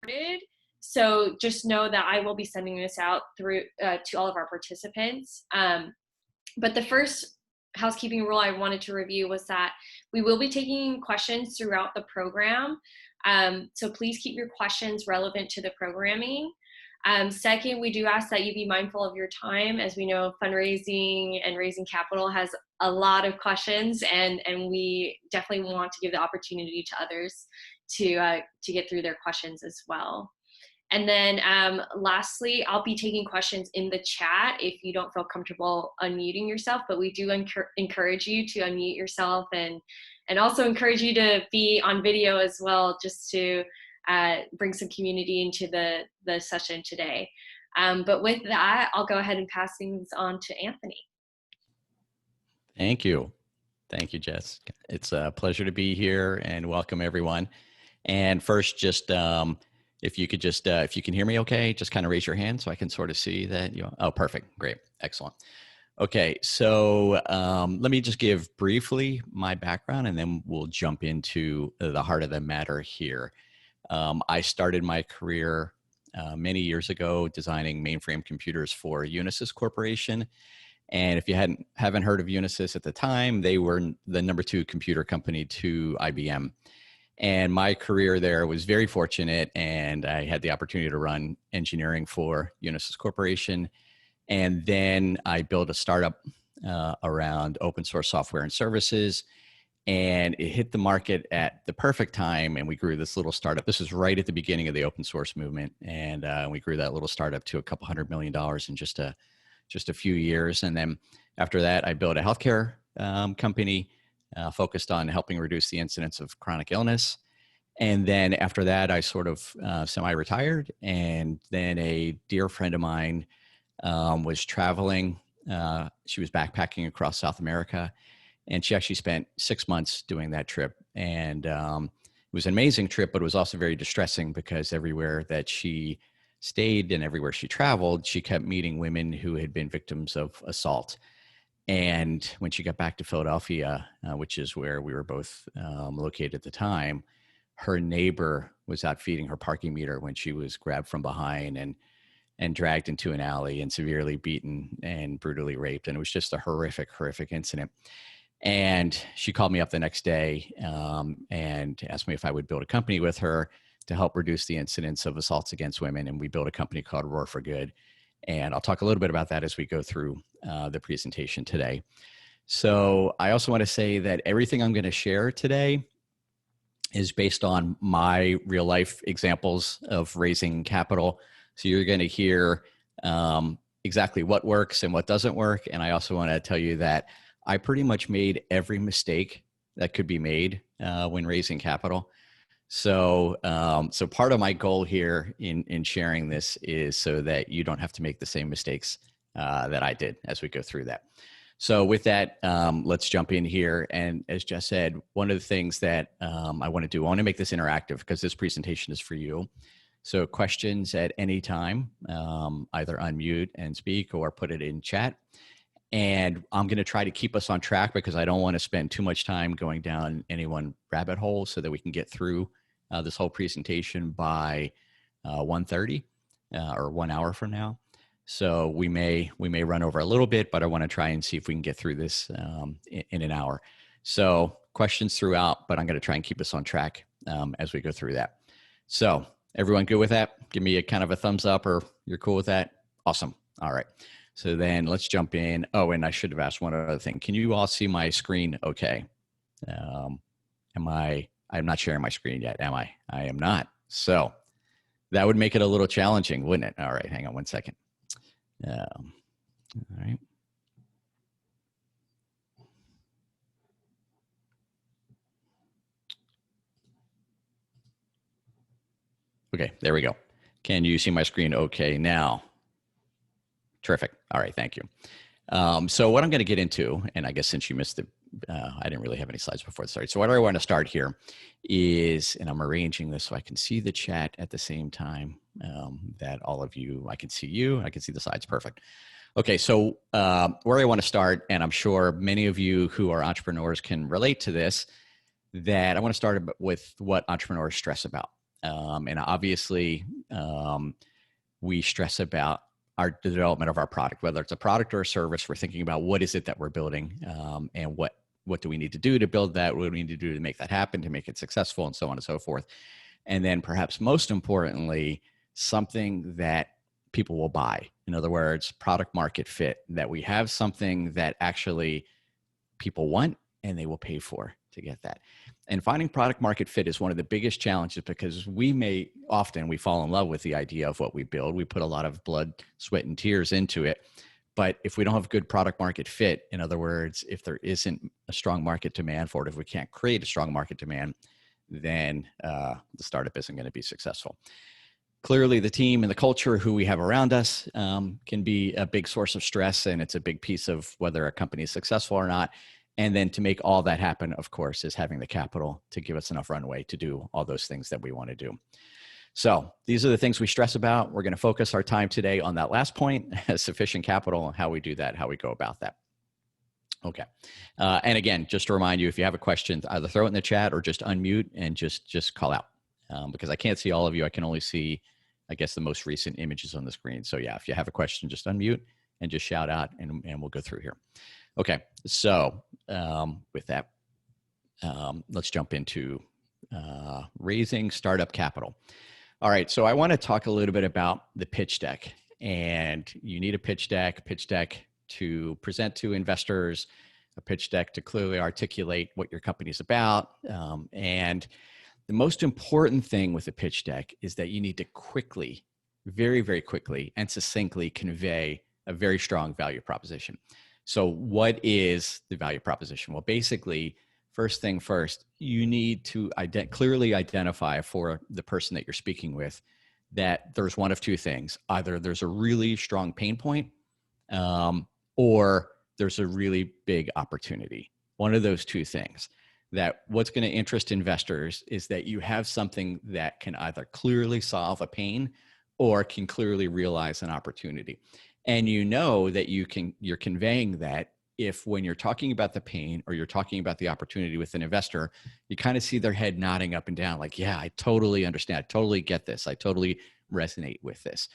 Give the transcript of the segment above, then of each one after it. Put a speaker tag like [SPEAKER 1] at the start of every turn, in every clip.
[SPEAKER 1] recorded. So just know that I will be sending this out through to all of our participants. But the first housekeeping rule I wanted to review was that we will be taking questions throughout the program. So please keep your questions relevant to the programming. Second, we do ask that you be mindful of your time. As we know, fundraising and raising capital has a lot of questions, and we definitely want to give the opportunity to others to get through their questions as well. And then lastly, I'll be taking questions in the chat if you don't feel comfortable unmuting yourself, but we do encourage you to unmute yourself, and also encourage you to be on video as well, just to bring some community into the session today. But with that, I'll go ahead and pass things on to Anthony.
[SPEAKER 2] Thank you. Thank you, Jess. It's a pleasure to be here, and welcome everyone. And first, just if you could just, if you can hear me okay, just kind of raise your hand so I can sort of see that you, oh, perfect. Great. Excellent. Okay. So let me just give briefly my background, and then we'll jump into the heart of the matter here. I started my career many years ago designing mainframe computers for Unisys Corporation. And if you haven't heard of Unisys at the time, they were the #2 computer company to IBM. And my career there was very fortunate, and I had the opportunity to run engineering for Unisys Corporation. And then I built a startup around open source software and services, and it hit the market at the perfect time, and we grew this little startup. This is right at the beginning of the open source movement, and we grew that little startup to a couple $100 million in just a few years. And then after that, I built a healthcare company focused on helping reduce the incidence of chronic illness. And then after that, I sort of semi-retired. And then a dear friend of mine was traveling. She was backpacking across South America, and she actually spent 6 months doing that trip. And it was an amazing trip, but it was also very distressing because everywhere that she stayed and everywhere she traveled, she kept meeting women who had been victims of assault. And when she got back to Philadelphia, which is where we were both located at the time, her neighbor was out feeding her parking meter when she was grabbed from behind and dragged into an alley and severely beaten and brutally raped. And it was just a horrific, horrific incident. And she called me up the next day and asked me if I would build a company with her to help reduce the incidence of assaults against women. And we built a company called Roar for Good. And I'll talk a little bit about that as we go through the presentation today. So I also want to say that everything I'm going to share today is based on my real life examples of raising capital. So you're going to hear exactly what works and what doesn't work. And I also want to tell you that I pretty much made every mistake that could be made when raising capital. So, so part of my goal here in sharing this is so that you don't have to make the same mistakes that I did as we go through that. So with that, let's jump in here. And as Jess said, one of the things that I want to do, I want to make this interactive because this presentation is for you. So questions at any time, either unmute and speak or put it in chat. And I'm going to try to keep us on track because I don't want to spend too much time going down any one rabbit hole so that we can get through this whole presentation by 1:30 or 1 hour from now. So we may run over a little bit, but I want to try and see if we can get through this in an hour. So questions throughout, but I'm going to try and keep us on track as we go through that. So everyone good with that? Give me a kind of a thumbs up or you're cool with that? Awesome. All right. So then let's jump in. Oh, and I should have asked one other thing. Can you all see my screen okay? I'm not sharing my screen yet, am I? I am not. So that would make it a little challenging, wouldn't it? All right, hang on one second. All right. Okay, there we go. Can you see my screen okay now? Terrific. All right, thank you. So what I'm going to get into, and I guess since you missed it, I didn't really have any slides before it started. So what I want to start here is, and I'm arranging this so I can see the chat at the same time that all of you, I can see you, I can see the slides, perfect. Okay, so where I want to start, and I'm sure many of you who are entrepreneurs can relate to this, that I want to start with what entrepreneurs stress about. And obviously, we stress about the development of our product, whether it's a product or a service. We're thinking about what is it that we're building, and what do we need to do to build that? What do we need to do to make that happen, to make it successful, and so on and so forth. And then perhaps most importantly, something that people will buy. In other words, product market fit, that we have something that actually people want and they will pay for to get that. And finding product market fit is one of the biggest challenges, because we fall in love with the idea of what we build. We put a lot of blood, sweat, and tears into it. But if we don't have good product market fit, in other words, if there isn't a strong market demand for it, if we can't create a strong market demand, then the startup isn't going to be successful. Clearly, the team and the culture who we have around us can be a big source of stress, and it's a big piece of whether a company is successful or not. And then to make all that happen, of course, is having the capital to give us enough runway to do all those things that we want to do. So these are the things we stress about. We're going to focus our time today on that last point, sufficient capital, and how we do that, how we go about that. Okay. And again, just to remind you, if you have a question, either throw it in the chat or just unmute and just call out, because I can't see all of you. I can only see, I guess, the most recent images on the screen. So yeah, if you have a question, just unmute and just shout out, and we'll go through here. Okay. So with that, let's jump into raising startup capital. All right. So I want to talk a little bit about the pitch deck, and you need a pitch deck to present to investors, a pitch deck to clearly articulate what your company's about. And the most important thing with a pitch deck is that you need to quickly, very, very quickly and succinctly convey a very strong value proposition. So what is the value proposition? Well, basically, first thing first, you need to clearly identify for the person that you're speaking with that there's one of two things. Either there's a really strong pain point, or there's a really big opportunity. One of those two things. That what's going to interest investors is that you have something that can either clearly solve a pain or can clearly realize an opportunity. And you know that you're conveying that if, when you're talking about the pain or you're talking about the opportunity with an investor, you kind of see their head nodding up and down like, yeah, I totally understand. I totally get this. I totally resonate with this.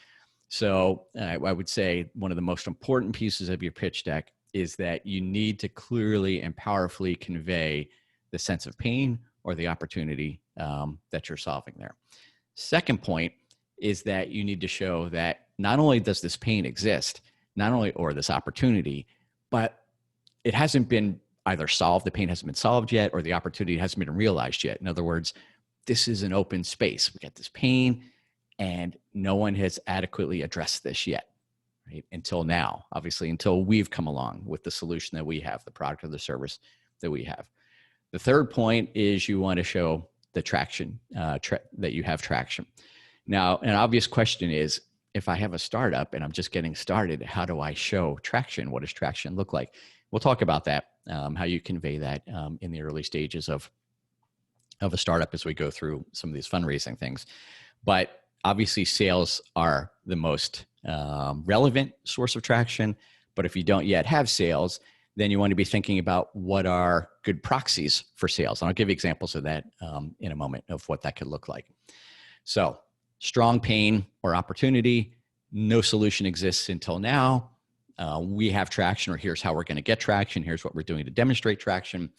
[SPEAKER 2] So I would say one of the most important pieces of your pitch deck is that you need to clearly and powerfully convey the sense of pain or the opportunity that you're solving there. Second point is that you need to show that not only does this pain exist, or this opportunity, but it hasn't been either solved, the pain hasn't been solved yet, or the opportunity hasn't been realized yet. In other words, this is an open space. We got this pain, and no one has adequately addressed this yet, right? Until now, obviously, until we've come along with the solution that we have, the product or the service that we have. The third point is you want to show the traction, that you have traction. Now, an obvious question is, if I have a startup and I'm just getting started, how do I show traction? What does traction look like? We'll talk about that, how you convey that in the early stages of a startup as we go through some of these fundraising things. But obviously, sales are the most relevant source of traction. But if you don't yet have sales, then you want to be thinking about what are good proxies for sales. And I'll give you examples of that in a moment of what that could look like. So strong pain or opportunity, no solution exists until now. We have traction, or here's how we're going to get traction. Here's what we're doing to demonstrate traction.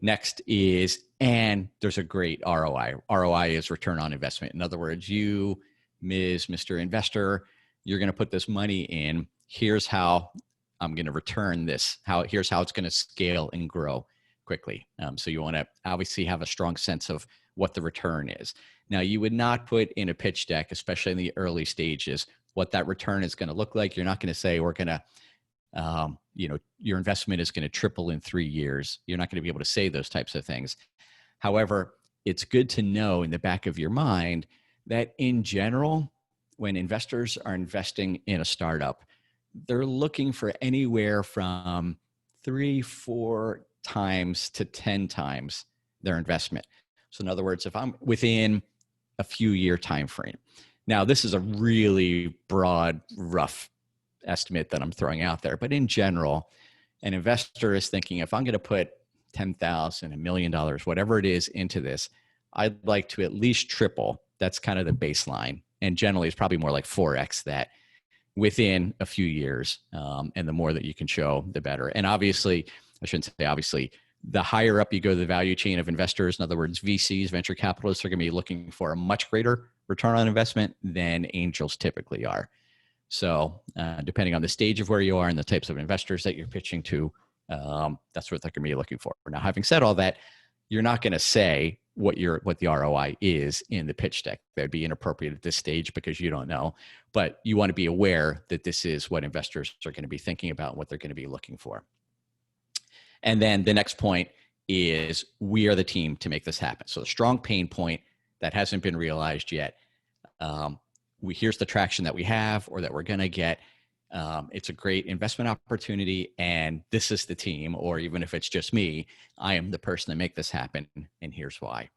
[SPEAKER 2] Next is, and there's a great ROI. ROI is return on investment. In other words, you, Ms., Mr. Investor, you're going to put this money in. Here's how I'm going to return this. Here's how it's going to scale and grow quickly. So you want to obviously have a strong sense of what the return is. Now, you would not put in a pitch deck, especially in the early stages, what that return is going to look like. You're not going to say we're going to, your investment is going to triple in 3 years. You're not going to be able to say those types of things. However, it's good to know in the back of your mind that in general, when investors are investing in a startup, they're looking for anywhere from 3-4 times to 10 times their investment. So in other words, if I'm within a few year time frame. Now, this is a really broad, rough estimate that I'm throwing out there, but in general, an investor is thinking, if I'm going to put $10,000, $1 million, whatever it is into this, I'd like to at least triple That's kind of the baseline. And generally, it's probably more like 4x that within a few years. And the more that you can show, the better. And obviously, I shouldn't say obviously, the higher up you go the value chain of investors, in other words, VCs, venture capitalists, are going to be looking for a much greater return on investment than angels typically are. So depending on the stage of where you are and the types of investors that you're pitching to, that's what they're going to be looking for. Now, having said all that, you're not going to say what the ROI is in the pitch deck. That'd be inappropriate at this stage because you don't know. But you want to be aware that this is what investors are going to be thinking about, what they're going to be looking for. And then the next point is we are the team to make this happen. So the strong pain point that hasn't been realized yet. Here's the traction that we have or that we're going to get. It's a great investment opportunity, and this is the team, or even if it's just me, I am the person to make this happen, and here's why.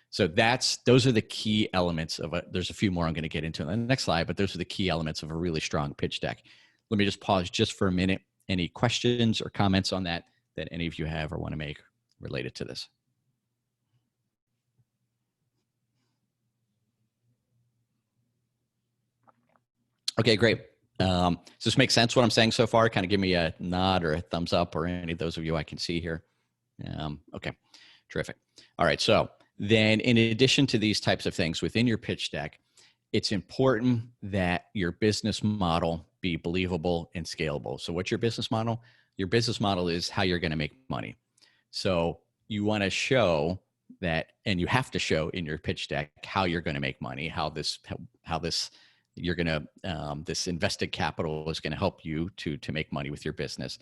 [SPEAKER 2] So those are the key elements of there's a few more I'm going to get into in the next slide, but those are the key elements of a really strong pitch deck. Let me just pause just for a minute. Any questions or comments on that any of you have or want to make related to this? Okay, great. Does this make sense what I'm saying so far? Kind of give me a nod or a thumbs up, or any of those of you I can see here. Okay, terrific. All right, so then in addition to these types of things within your pitch deck, it's important that your business model be believable and scalable. So what's your business model? Your business model is how you're going to make money. So you want to show that, and you have to show in your pitch deck how you're going to make money, how this you're going to this invested capital is going to help you to make money with your business.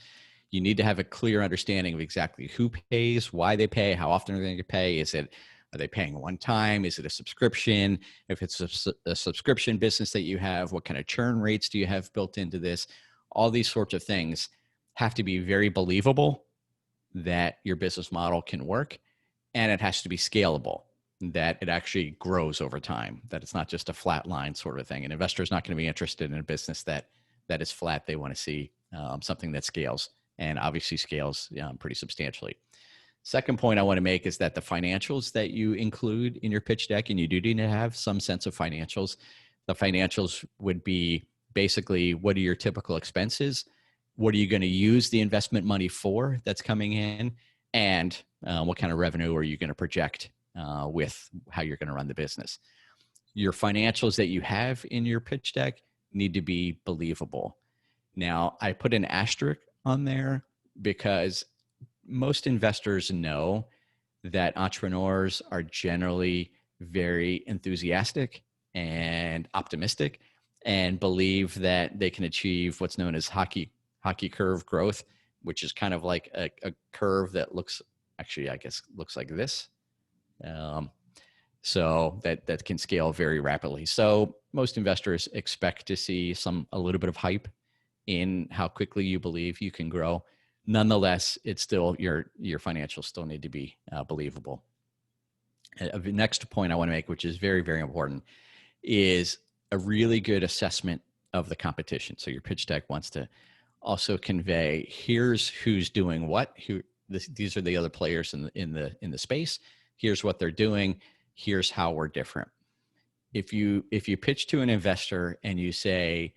[SPEAKER 2] You need to have a clear understanding of exactly who pays, why they pay, how often are they going to pay. Are they paying one time? Is it a subscription? If it's a subscription business that you have, what kind of churn rates do you have built into this? All these sorts of things have to be very believable that your business model can work, and it has to be scalable, that it actually grows over time, that it's not just a flat line sort of thing. An investor is not going to be interested in a business that is flat. They want to see something that scales, and obviously scales pretty substantially. Second point I want to make is that the financials that you include in your pitch deck, and you do need to have some sense of financials. The financials would be basically, what are your typical expenses? What are you going to use the investment money for that's coming in? And what kind of revenue are you going to project with how you're going to run the business? Your financials that you have in your pitch deck need to be believable. Now, I put an asterisk on there because most investors know that entrepreneurs are generally very enthusiastic and optimistic and believe that they can achieve what's known as hockey curve growth, which is kind of like a curve that looks like this. So that can scale very rapidly. So most investors expect to see a little bit of hype in how quickly you believe you can grow. Nonetheless, it's still your financials still need to be believable. The next point I want to make, which is very, very important, is a really good assessment of the competition. So your pitch deck wants to also convey, here's who's doing what. These are the other players in the space. Here's what they're doing. Here's how we're different. If you pitch to an investor and you say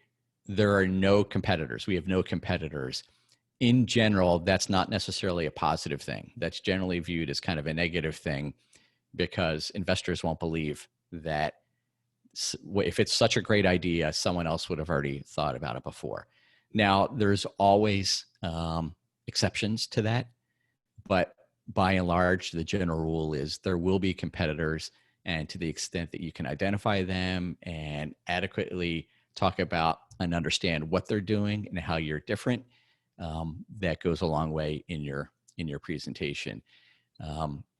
[SPEAKER 2] there are no competitors, we have no competitors, in general, that's not necessarily a positive thing. That's generally viewed as kind of a negative thing, because investors won't believe that if it's such a great idea, someone else would have already thought about it before. Now, there's always exceptions to that, but by and large, the general rule is there will be competitors, and to the extent that you can identify them and adequately talk about and understand what they're doing and how you're different, that goes a long way in your presentation.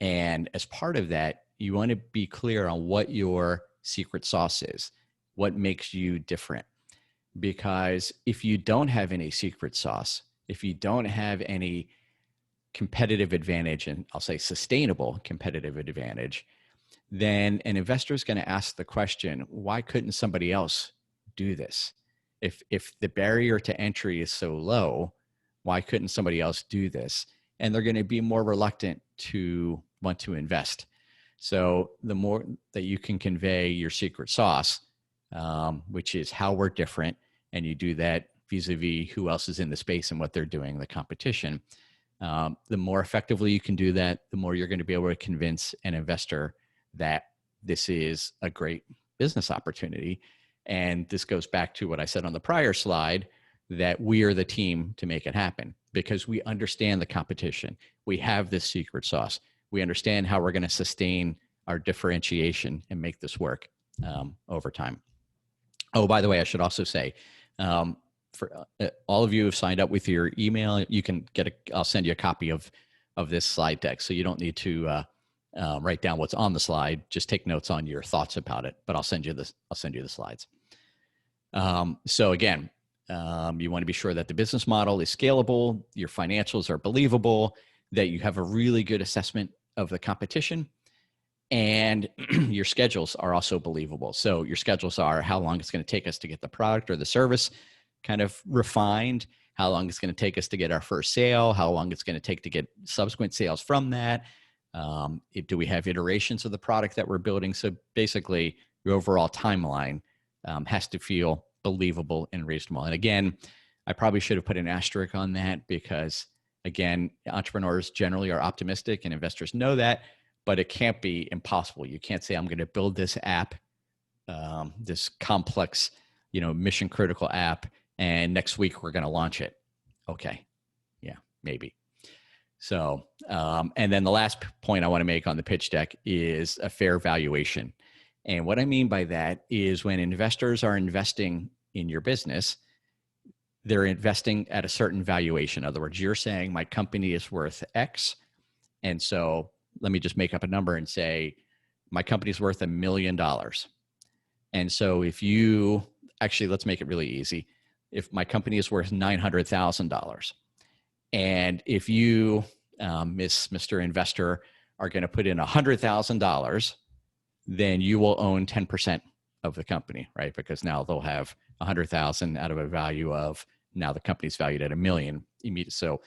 [SPEAKER 2] And as part of that, you want to be clear on what your secret sauce is, what makes you different. Because if you don't have any secret sauce, if you don't have any competitive advantage, and I'll say sustainable competitive advantage, then an investor is going to ask the question, why couldn't somebody else do this? If the barrier to entry is so low, why couldn't somebody else do this? And they're going to be more reluctant to want to invest. So the more that you can convey your secret sauce, which is how we're different, and you do that vis-a-vis who else is in the space and what they're doing, the competition, the more effectively you can do that, the more you're going to be able to convince an investor that this is a great business opportunity. And this goes back to what I said on the prior slide, that we are the team to make it happen because we understand the competition. We have this secret sauce. We understand how we're going to sustain our differentiation and make this work over time. Oh, by the way, I should also say, for all of you who have signed up with your email, you can I'll send you a copy of this slide deck. So you don't need to write down what's on the slide. Just take notes on your thoughts about it, but I'll send you the slides. So again, you want to be sure that the business model is scalable, your financials are believable, that you have a really good assessment of the competition, and your schedules are also believable. So your schedules are how long it's going to take us to get the product or the service kind of refined, how long it's going to take us to get our first sale, how long it's going to take to get subsequent sales from that. Do we have iterations of the product that we're building? So basically, your overall timeline has to feel believable and reasonable. And again, I probably should have put an asterisk on that because, again, entrepreneurs generally are optimistic and investors know that, but it can't be impossible. You can't say, I'm going to build this app, this complex, mission critical app, and next week we're going to launch it. Okay. Yeah, maybe. So, and then the last point I want to make on the pitch deck is a fair valuation. And what I mean by that is when investors are investing in your business, they're investing at a certain valuation. In other words, you're saying my company is worth X. And so let me just make up a number and say my company's worth $1 million. And so let's make it really easy. If my company is worth $900,000, and if you, Mr. Investor, are going to put in $100,000, then you will own 10% of the company, right? Because now they'll have 100,000 out of a value of, now the company's valued at $1 million. So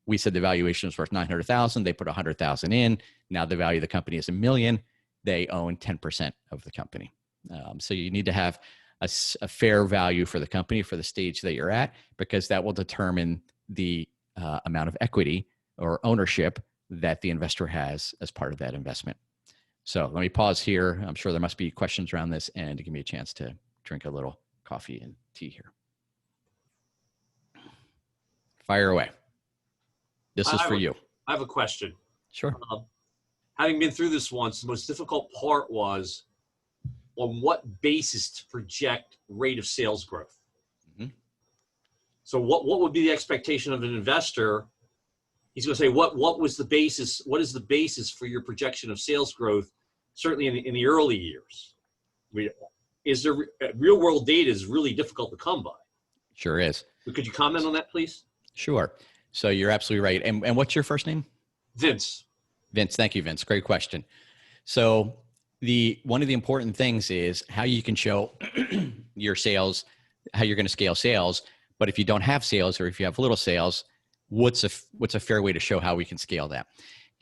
[SPEAKER 2] we said the valuation is worth 900,000. They put 100,000 in. Now the value of the company is $1 million. They own 10% of the company. So you need to have a fair value for the company for the stage that you're at, because that will determine the amount of equity or ownership that the investor has as part of that investment. So let me pause here. I'm sure there must be questions around this, and to give me a chance to drink a little coffee and tea here. Fire away. This is for you.
[SPEAKER 3] I have a question.
[SPEAKER 2] Sure.
[SPEAKER 3] Having been through this once, the most difficult part was on what basis to project rate of sales growth. Mm-hmm. So what would be the expectation of an investor? He's going to say, what was the basis? What is the basis for your projection of sales growth? Certainly in the early years. I mean, real world data is really difficult to come by.
[SPEAKER 2] Sure is.
[SPEAKER 3] Could you comment on that, please?
[SPEAKER 2] Sure. So you're absolutely right. And what's your first name?
[SPEAKER 3] Vince.
[SPEAKER 2] Vince. Thank you, Vince. Great question. So one of the important things is how you can show your sales, how you're going to scale sales. But if you don't have sales, or if you have little sales, what's a fair way to show how we can scale that?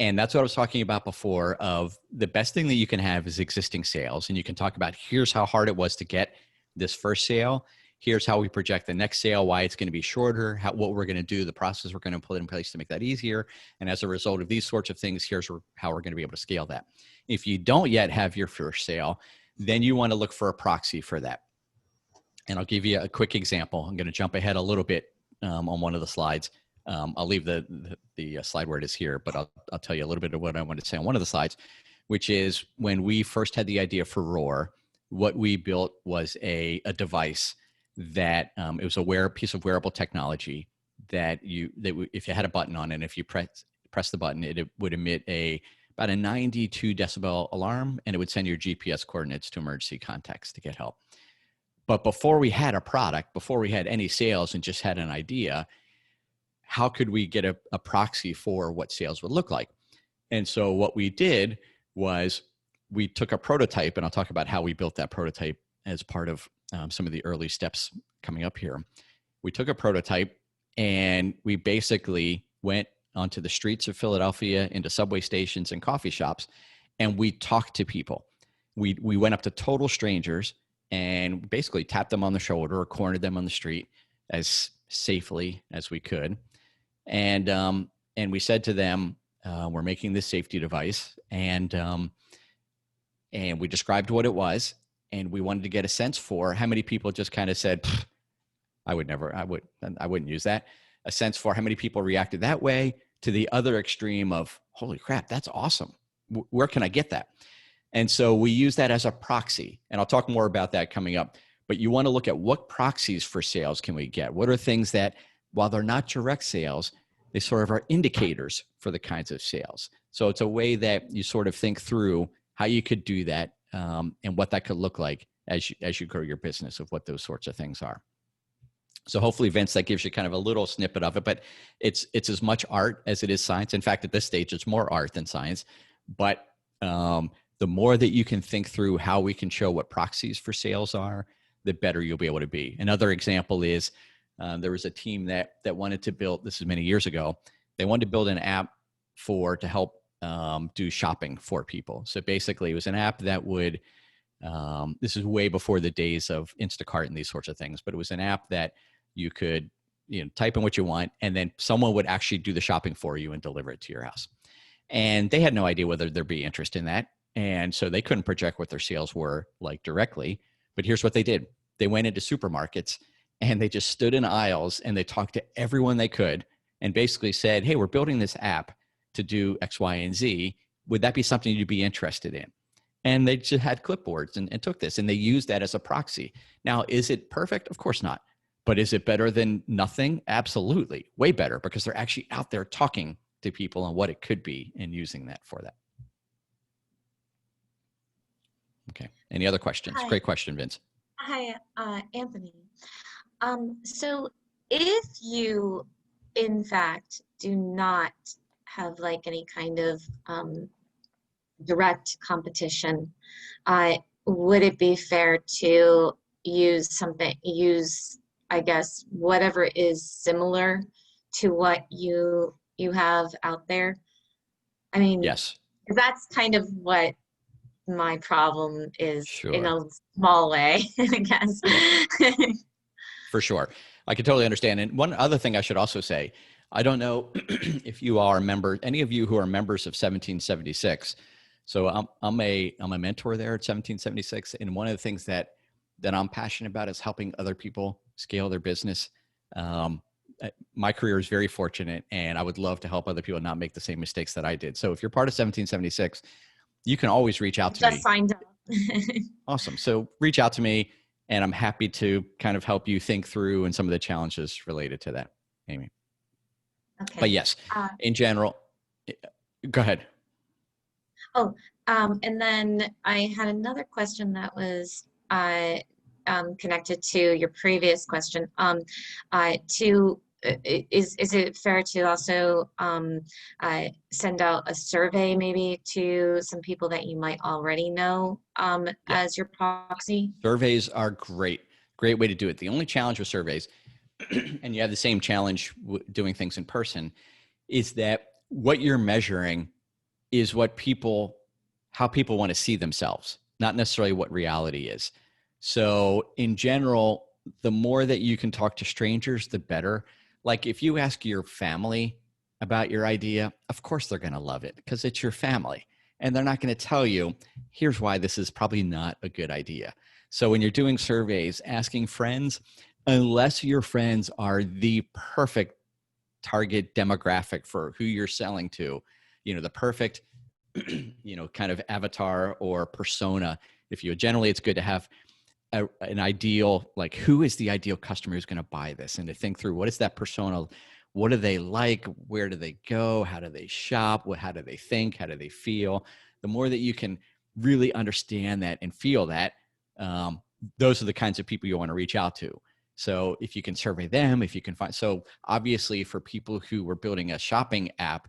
[SPEAKER 2] And that's what I was talking about before, of the best thing that you can have is existing sales. And you can talk about, here's how hard it was to get this first sale. Here's how we project the next sale, why it's going to be shorter, what we're going to do, the process we're going to put in place to make that easier. And as a result of these sorts of things, here's how we're going to be able to scale that. If you don't yet have your first sale, then you want to look for a proxy for that. And I'll give you a quick example. I'm going to jump ahead a little bit on one of the slides. I'll leave the slide where it is here, but I'll tell you a little bit of what I wanted to say on one of the slides, which is when we first had the idea for Roar, what we built was a device that it was a piece of wearable technology that if you had a button on it, and if you press the button, it would emit about a 92 decibel alarm, and it would send your GPS coordinates to emergency contacts to get help. But before we had a product, before we had any sales and just had an idea, how could we get a proxy for what sales would look like? And so what we did was we took a prototype, and I'll talk about how we built that prototype as part of some of the early steps coming up here. We took a prototype and we basically went onto the streets of Philadelphia, into subway stations and coffee shops, and we talked to people. We went up to total strangers and basically tapped them on the shoulder or cornered them on the street as safely as we could. And we said to them, we're making this safety device, and we described what it was, and we wanted to get a sense for how many people just kind of said, I wouldn't use that. A sense for how many people reacted that way, to the other extreme of, holy crap, that's awesome. Where can I get that? And so we use that as a proxy, and I'll talk more about that coming up. But you want to look at what proxies for sales can we get? What are things that, while they're not direct sales, they sort of are indicators for the kinds of sales. So it's a way that you sort of think through how you could do that, and what that could look like as you grow your business, of what those sorts of things are. So hopefully, Vince, that gives you kind of a little snippet of it, but it's as much art as it is science. In fact, at this stage, it's more art than science. But the more that you can think through how we can show what proxies for sales are, the better you'll be able to be. Another example is there was a team that wanted to build, this is many years ago, they wanted to build an app to help do shopping for people. So basically, it was an app that would, this is way before the days of Instacart and these sorts of things, but it was an app that you could, type in what you want, and then someone would actually do the shopping for you and deliver it to your house. And they had no idea whether there'd be interest in that. And so they couldn't project what their sales were like directly. But here's what they did. They went into supermarkets and they just stood in aisles and they talked to everyone they could and basically said, hey, we're building this app to do X, Y, and Z. Would that be something you'd be interested in? And they just had clipboards and took this, and they used that as a proxy. Now, is it perfect? Of course not. But is it better than nothing? Absolutely. Way better, because they're actually out there talking to people and what it could be and using that for that. Okay. Any other questions?
[SPEAKER 4] Hi.
[SPEAKER 2] Great question, Vince.
[SPEAKER 4] Hi, Anthony. So if you, in fact, do not have like any kind of direct competition, would it be fair to use, I guess, whatever is similar to what you have out there? I mean,
[SPEAKER 2] Yes.
[SPEAKER 4] that's kind of what my problem is.
[SPEAKER 2] Sure.
[SPEAKER 4] In a small way, I guess.
[SPEAKER 2] For sure. I can totally understand. And one other thing I should also say, I don't know if you are any of you who are members of 1776. So I'm a mentor there at 1776. And one of the things that I'm passionate about is helping other people scale their business. My career is very fortunate, and I would love to help other people not make the same mistakes that I did. So if you're part of 1776, you can always reach out to me.
[SPEAKER 4] Just signed up.
[SPEAKER 2] Awesome. So reach out to me, and I'm happy to kind of help you think through and some of the challenges related to that, Amy.
[SPEAKER 4] Okay.
[SPEAKER 2] But yes, in general, go ahead.
[SPEAKER 4] Oh, and then I had another question that was connected to your previous question. Is it fair to also send out a survey maybe to some people that you might already know as your proxy?
[SPEAKER 2] Surveys are great way to do it. The only challenge with surveys, and you have the same challenge doing things in person, is that what you're measuring is how people want to see themselves, not necessarily what reality is. So in general, the more that you can talk to strangers, the better. Like if you ask your family about your idea, of course they're going to love it because it's your family, and they're not going to tell you, here's why this is probably not a good idea. So when you're doing surveys, asking friends, unless your friends are the perfect target demographic for who you're selling to, the perfect, kind of avatar or persona. Generally, it's good to have an ideal, like who is the ideal customer who's going to buy this, and to think through what is that persona, what do they like, where do they go, how do they shop, how do they think, how do they feel. The more that you can really understand that and feel that, those are the kinds of people you want to reach out to. So if you can survey them, if you can find, so obviously for people who were building a shopping app,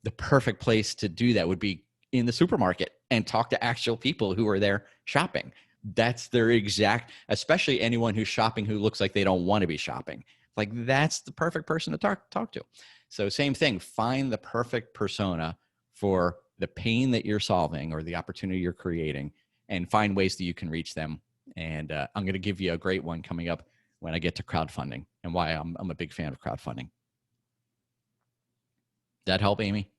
[SPEAKER 2] the perfect place to do that would be in the supermarket and talk to actual people who are there shopping. That's their exact, especially anyone who's shopping who looks like they don't want to be shopping. Like that's the perfect person to talk to. So same thing, find the perfect persona for the pain that you're solving or the opportunity you're creating, and find ways that you can reach them. And I'm going to give you a great one coming up when I get to crowdfunding and why I'm a big fan of crowdfunding. That help, Amy?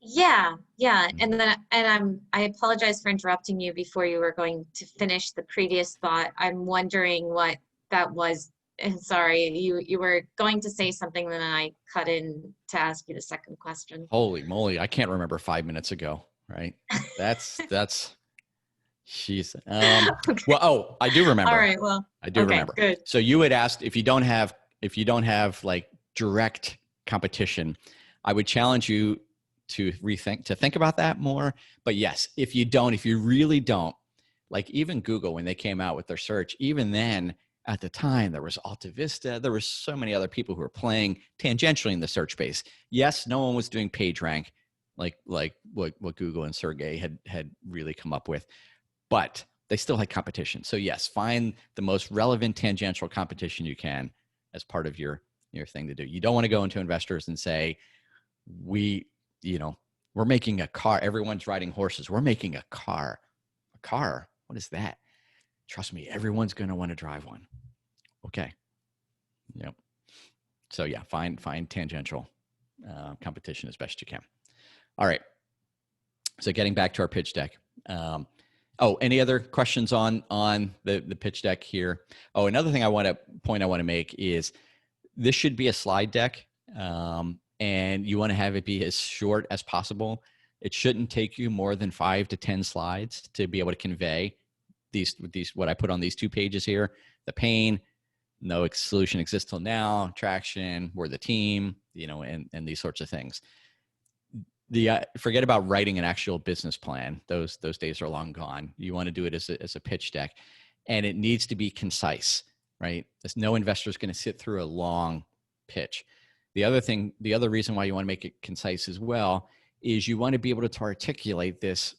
[SPEAKER 4] Yeah, yeah. I apologize for interrupting you before you were going to finish the previous thought. I'm wondering what that was. Sorry, you were going to say something, then I cut in to ask you the second question.
[SPEAKER 2] Holy moly, I can't remember 5 minutes ago, right? That's jeez.
[SPEAKER 4] Okay.
[SPEAKER 2] Well, I do remember.
[SPEAKER 4] All right. Well,
[SPEAKER 2] I do
[SPEAKER 4] okay,
[SPEAKER 2] remember.
[SPEAKER 4] good.
[SPEAKER 2] So you had asked if you don't have like direct competition, I would challenge you to think about that more. But yes, if you really don't, like even Google, when they came out with their search, even then at the time, there was Alta Vista. There were so many other people who were playing tangentially in the search space. Yes, no one was doing PageRank like what Google and Sergey had really come up with, but they still had competition. So yes, find the most relevant tangential competition you can as part of your thing to do. You don't want to go into investors and say, we're making a car. Everyone's riding horses. We're making a car. A car? What is that? Trust me, everyone's going to want to drive one. Okay. Yep. So yeah, find tangential competition as best you can. All right. So getting back to our pitch deck. Any other questions on the pitch deck here? Oh, another thing I want to make is this should be a slide deck, and you want to have it be as short as possible. It shouldn't take you more than 5 to 10 slides to be able to convey these what I put on these 2 pages here: the pain, no solution exists till now, traction, we're the team, and these sorts of things. Forget about writing an actual business plan. Those days are long gone. You want to do it as a pitch deck, and it needs to be concise, right? There's no investor is going to sit through a long pitch. The other reason why you want to make it concise as well is you want to be able to articulate this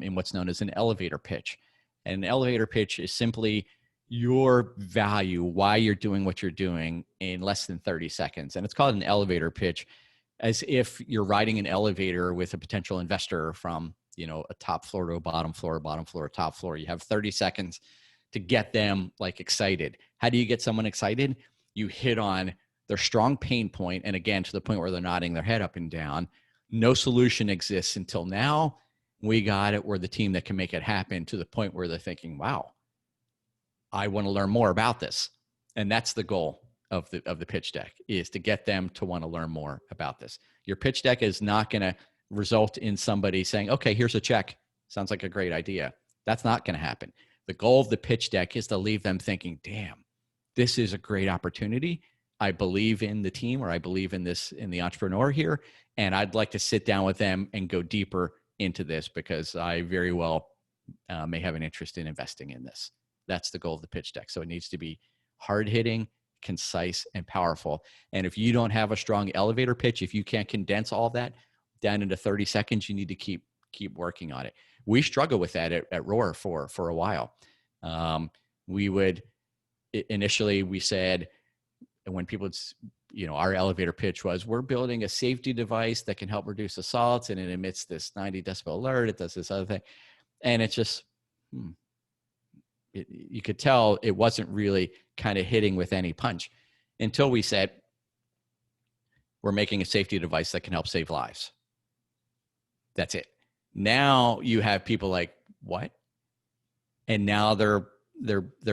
[SPEAKER 2] in what's known as an elevator pitch. And an elevator pitch is simply your value, why you're doing what you're doing, in less than 30 seconds. And it's called an elevator pitch, as if you're riding an elevator with a potential investor from, a top floor to a bottom floor, top floor. You have 30 seconds to get them like excited. How do you get someone excited? You hit on their strong pain point, and again, to the point where they're nodding their head up and down. No solution exists until now. We got it. We're the team that can make it happen, to the point where they're thinking, wow, I want to learn more about this. And that's the goal of the pitch deck, is to get them to want to learn more about this. Your pitch deck is not going to result in somebody saying, okay, here's a check. Sounds like a great idea. That's not going to happen. The goal of the pitch deck is to leave them thinking, damn, this is a great opportunity. I believe in the team, or I believe in the entrepreneur here. And I'd like to sit down with them and go deeper into this, because I very well may have an interest in investing in this. That's the goal of the pitch deck. So it needs to be hard hitting, concise, and powerful. And if you don't have a strong elevator pitch, if you can't condense all that down into 30 seconds, you need to keep working on it. We struggle with that at Roar for a while. Initially we said, when people, our elevator pitch was, we're building a safety device that can help reduce assaults, and it emits this 90 decibel alert. It does this other thing. And it's just, you could tell it wasn't really kind of hitting with any punch, until we said, we're making a safety device that can help save lives. That's it. Now you have people like, what? And now their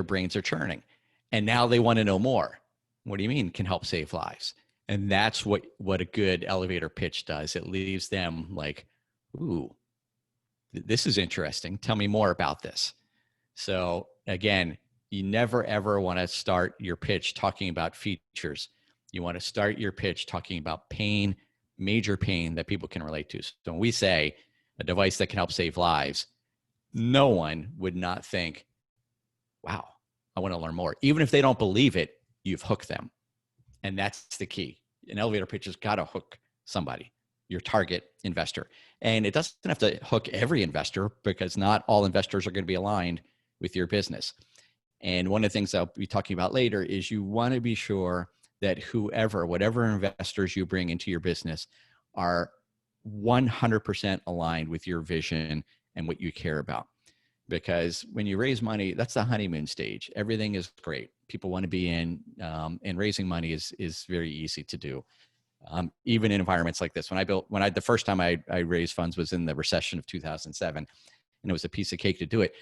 [SPEAKER 2] brains are churning, and now they want to know more. What do you mean can help save lives? And that's what a good elevator pitch does. It leaves them like, ooh, this is interesting. Tell me more about this. So again, you never, ever want to start your pitch talking about features. You want to start your pitch talking about pain, major pain that people can relate to. So when we say a device that can help save lives, no one would not think, wow, I want to learn more. Even if they don't believe it, you've hooked them. And that's the key. An elevator pitch has got to hook somebody, your target investor. And it doesn't have to hook every investor, because not all investors are going to be aligned with your business. And one of the things I'll be talking about later is you want to be sure that whatever investors you bring into your business are 100% aligned with your vision and what you care about. Because when you raise money, that's the honeymoon stage. Everything is great. People want to be in, and raising money is very easy to do. Even in environments like this, the first time I raised funds was in the recession of 2007, and it was a piece of cake to do it.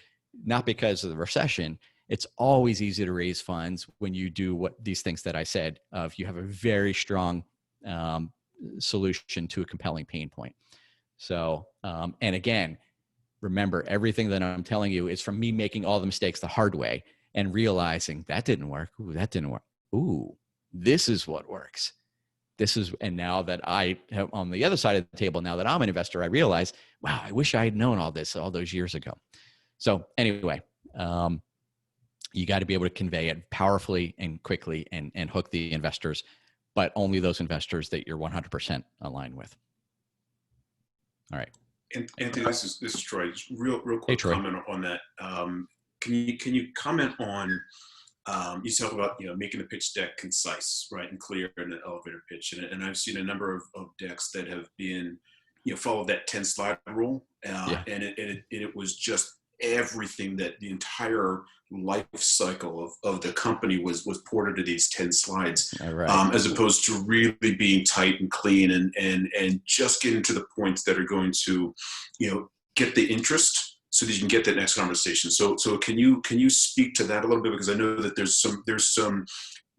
[SPEAKER 2] Not because of the recession. It's always easy to raise funds when you do these things that I said, of you have a very strong solution to a compelling pain point. So, and again, remember, everything that I'm telling you is from me making all the mistakes the hard way and realizing that didn't work. Ooh, that didn't work. Ooh, this is what works. And now that I have on the other side of the table, now that I'm an investor, I realize, wow, I wish I had known all this all those years ago. So anyway, you got to be able to convey it powerfully and quickly and hook the investors, but only those investors that you're 100% aligned with. All right.
[SPEAKER 5] Anthony, this is Troy. Just real quick comment on that. Can you comment on you talk about making the pitch deck concise, right, and clear in an elevator pitch, and I've seen a number of decks that have been followed that 10-slide rule, and it was just everything that the entire life cycle of the company was poured into these 10 slides, right. As opposed to really being tight and clean and just getting to the points that are going to, get the interest so that you can get that next conversation. So can you speak to that a little bit? Because I know that there's some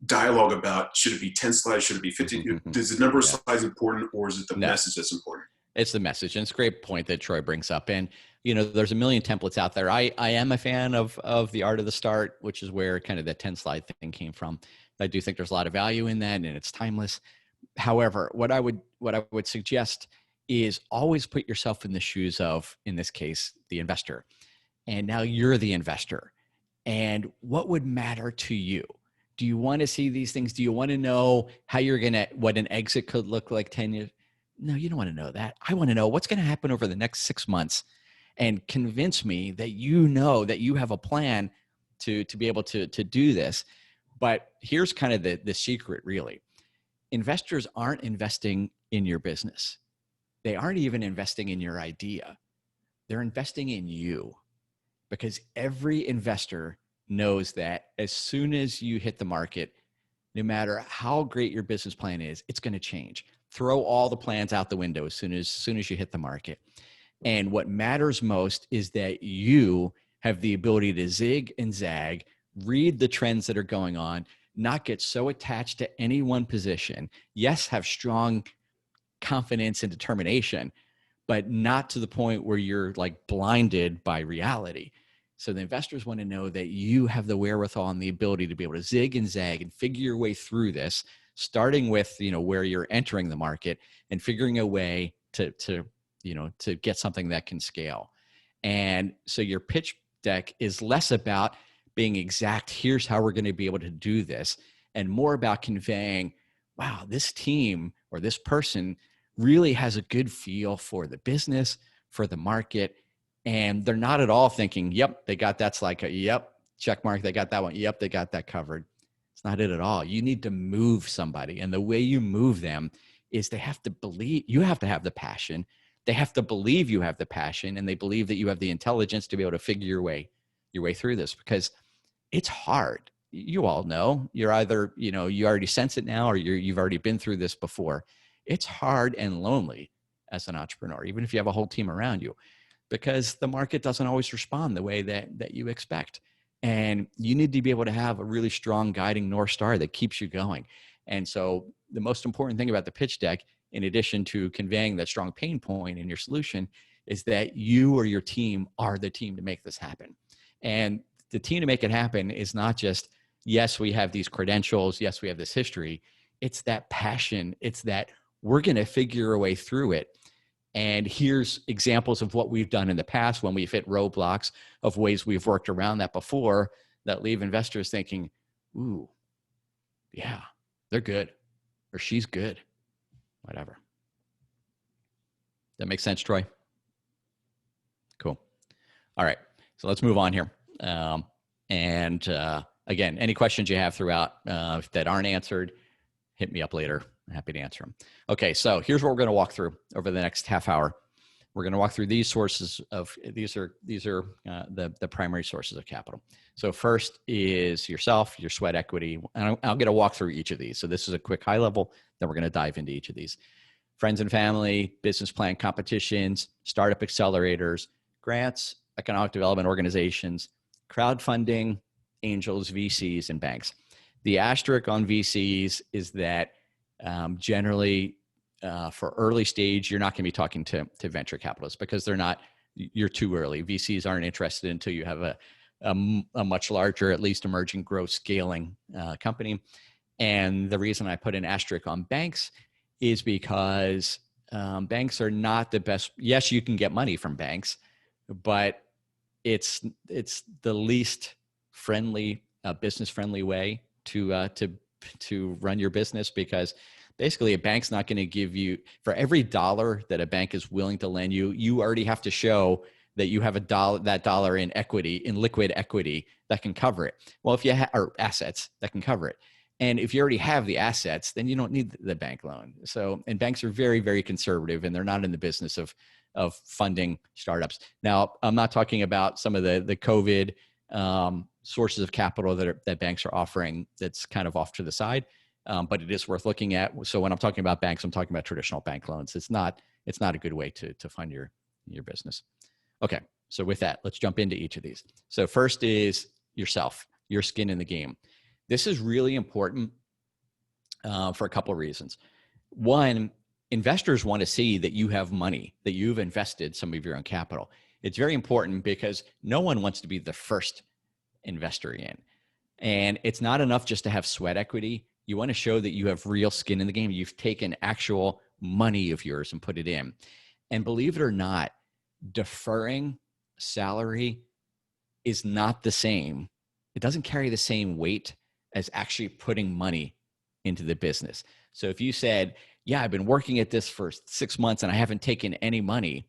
[SPEAKER 5] dialogue about, should it be 10 slides? Should it be 50? Mm-hmm. Is the number of slides important, or is it the message that's important?
[SPEAKER 2] It's the message. And it's a great point that Troy brings up. And, there's a million templates out there. I am a fan of the art of the start, which is where kind of that 10-slide thing came from. I do think there's a lot of value in that, and it's timeless. However, what I would suggest is always put yourself in the shoes of, in this case, the investor. And now you're the investor. And what would matter to you? Do you want to see these things? Do you want to know what an exit could look like 10 years? No, you don't want to know that. I want to know what's going to happen over the next 6 months, and convince me that that you have a plan to be able to do this. But here's kind of the secret, really. Investors aren't investing in your business. They aren't even investing in your idea. They're investing in you, because every investor knows that as soon as you hit the market, no matter how great your business plan is, it's going to change. Throw all the plans out the window as soon as you hit the market. And what matters most is that you have the ability to zig and zag, read the trends that are going on, not get so attached to any one position. Yes, have strong confidence and determination, but not to the point where you're like blinded by reality. So the investors want to know that you have the wherewithal and the ability to be able to zig and zag and figure your way through this, starting with, where you're entering the market and figuring a way to get something that can scale. And so your pitch deck is less about being exact, here's how we're going to be able to do this, and more about conveying, wow, this team or this person really has a good feel for the business, for the market. And they're not at all thinking, yep, they got that slide, yep, check mark, they got that one, yep, they got that covered. It's not it at all. You need to move somebody. And the way you move them is they have to believe, you have to have the passion. They have to believe you have the passion, and they believe that you have the intelligence to be able to figure your way through this, because it's hard. You all know, you're either, you already sense it now, or you've already been through this before. It's hard and lonely as an entrepreneur, even if you have a whole team around you, because the market doesn't always respond the way that you expect. And you need to be able to have a really strong guiding North Star that keeps you going. And so the most important thing about the pitch deck, in addition to conveying that strong pain point in your solution, is that you or your team are the team to make this happen. And the team to make it happen is not just, yes, we have these credentials, yes, we have this history. It's that passion. It's that we're going to figure a way through it. And here's examples of what we've done in the past when we've hit roadblocks, of ways we've worked around that before, that leave investors thinking, ooh, yeah, they're good, or she's good, whatever. That makes sense, Troy? Cool. All right, so let's move on here. Again, any questions you have throughout that aren't answered, hit me up later. I'm happy to answer them. Okay, so here's what we're going to walk through over the next half hour. We're going to walk through these sources of, these are the primary sources of capital. So first is yourself, your sweat equity, and I'll get a walk through each of these. So this is a quick high level, then we're going to dive into each of these. Friends and family, business plan competitions, startup accelerators, grants, economic development organizations, crowdfunding, angels, VCs, and banks. The asterisk on VCs is that generally for early stage, you're not going to be talking to venture capitalists because you're too early. VCs aren't interested until you have a much larger, at least emerging growth scaling company. And the reason I put an asterisk on banks is because banks are not the best. Yes, you can get money from banks, but it's the least friendly, business friendly way to run your business, because basically a bank's not going to give you, for every dollar that a bank is willing to lend you, you already have to show that you have that dollar in equity, in liquid equity that can cover it. Well, if you or assets that can cover it. And if you already have the assets, then you don't need the bank loan. So, and banks are very, very conservative, and they're not in the business of funding startups. Now, I'm not talking about some of the COVID sources of capital that banks are offering that's kind of off to the side, but it is worth looking at. So when I'm talking about banks, I'm talking about traditional bank loans. It's not a good way to fund your business. Okay, so with that, let's jump into each of these. So first is yourself, your skin in the game. This is really important for a couple of reasons. One, investors want to see that you have money, that you've invested some of your own capital. It's very important because no one wants to be the first investor in. And it's not enough just to have sweat equity. You want to show that you have real skin in the game. You've taken actual money of yours and put it in. And believe it or not, deferring salary is not the same. It doesn't carry the same weight as actually putting money into the business. So if you said, yeah, I've been working at this for 6 months and I haven't taken any money,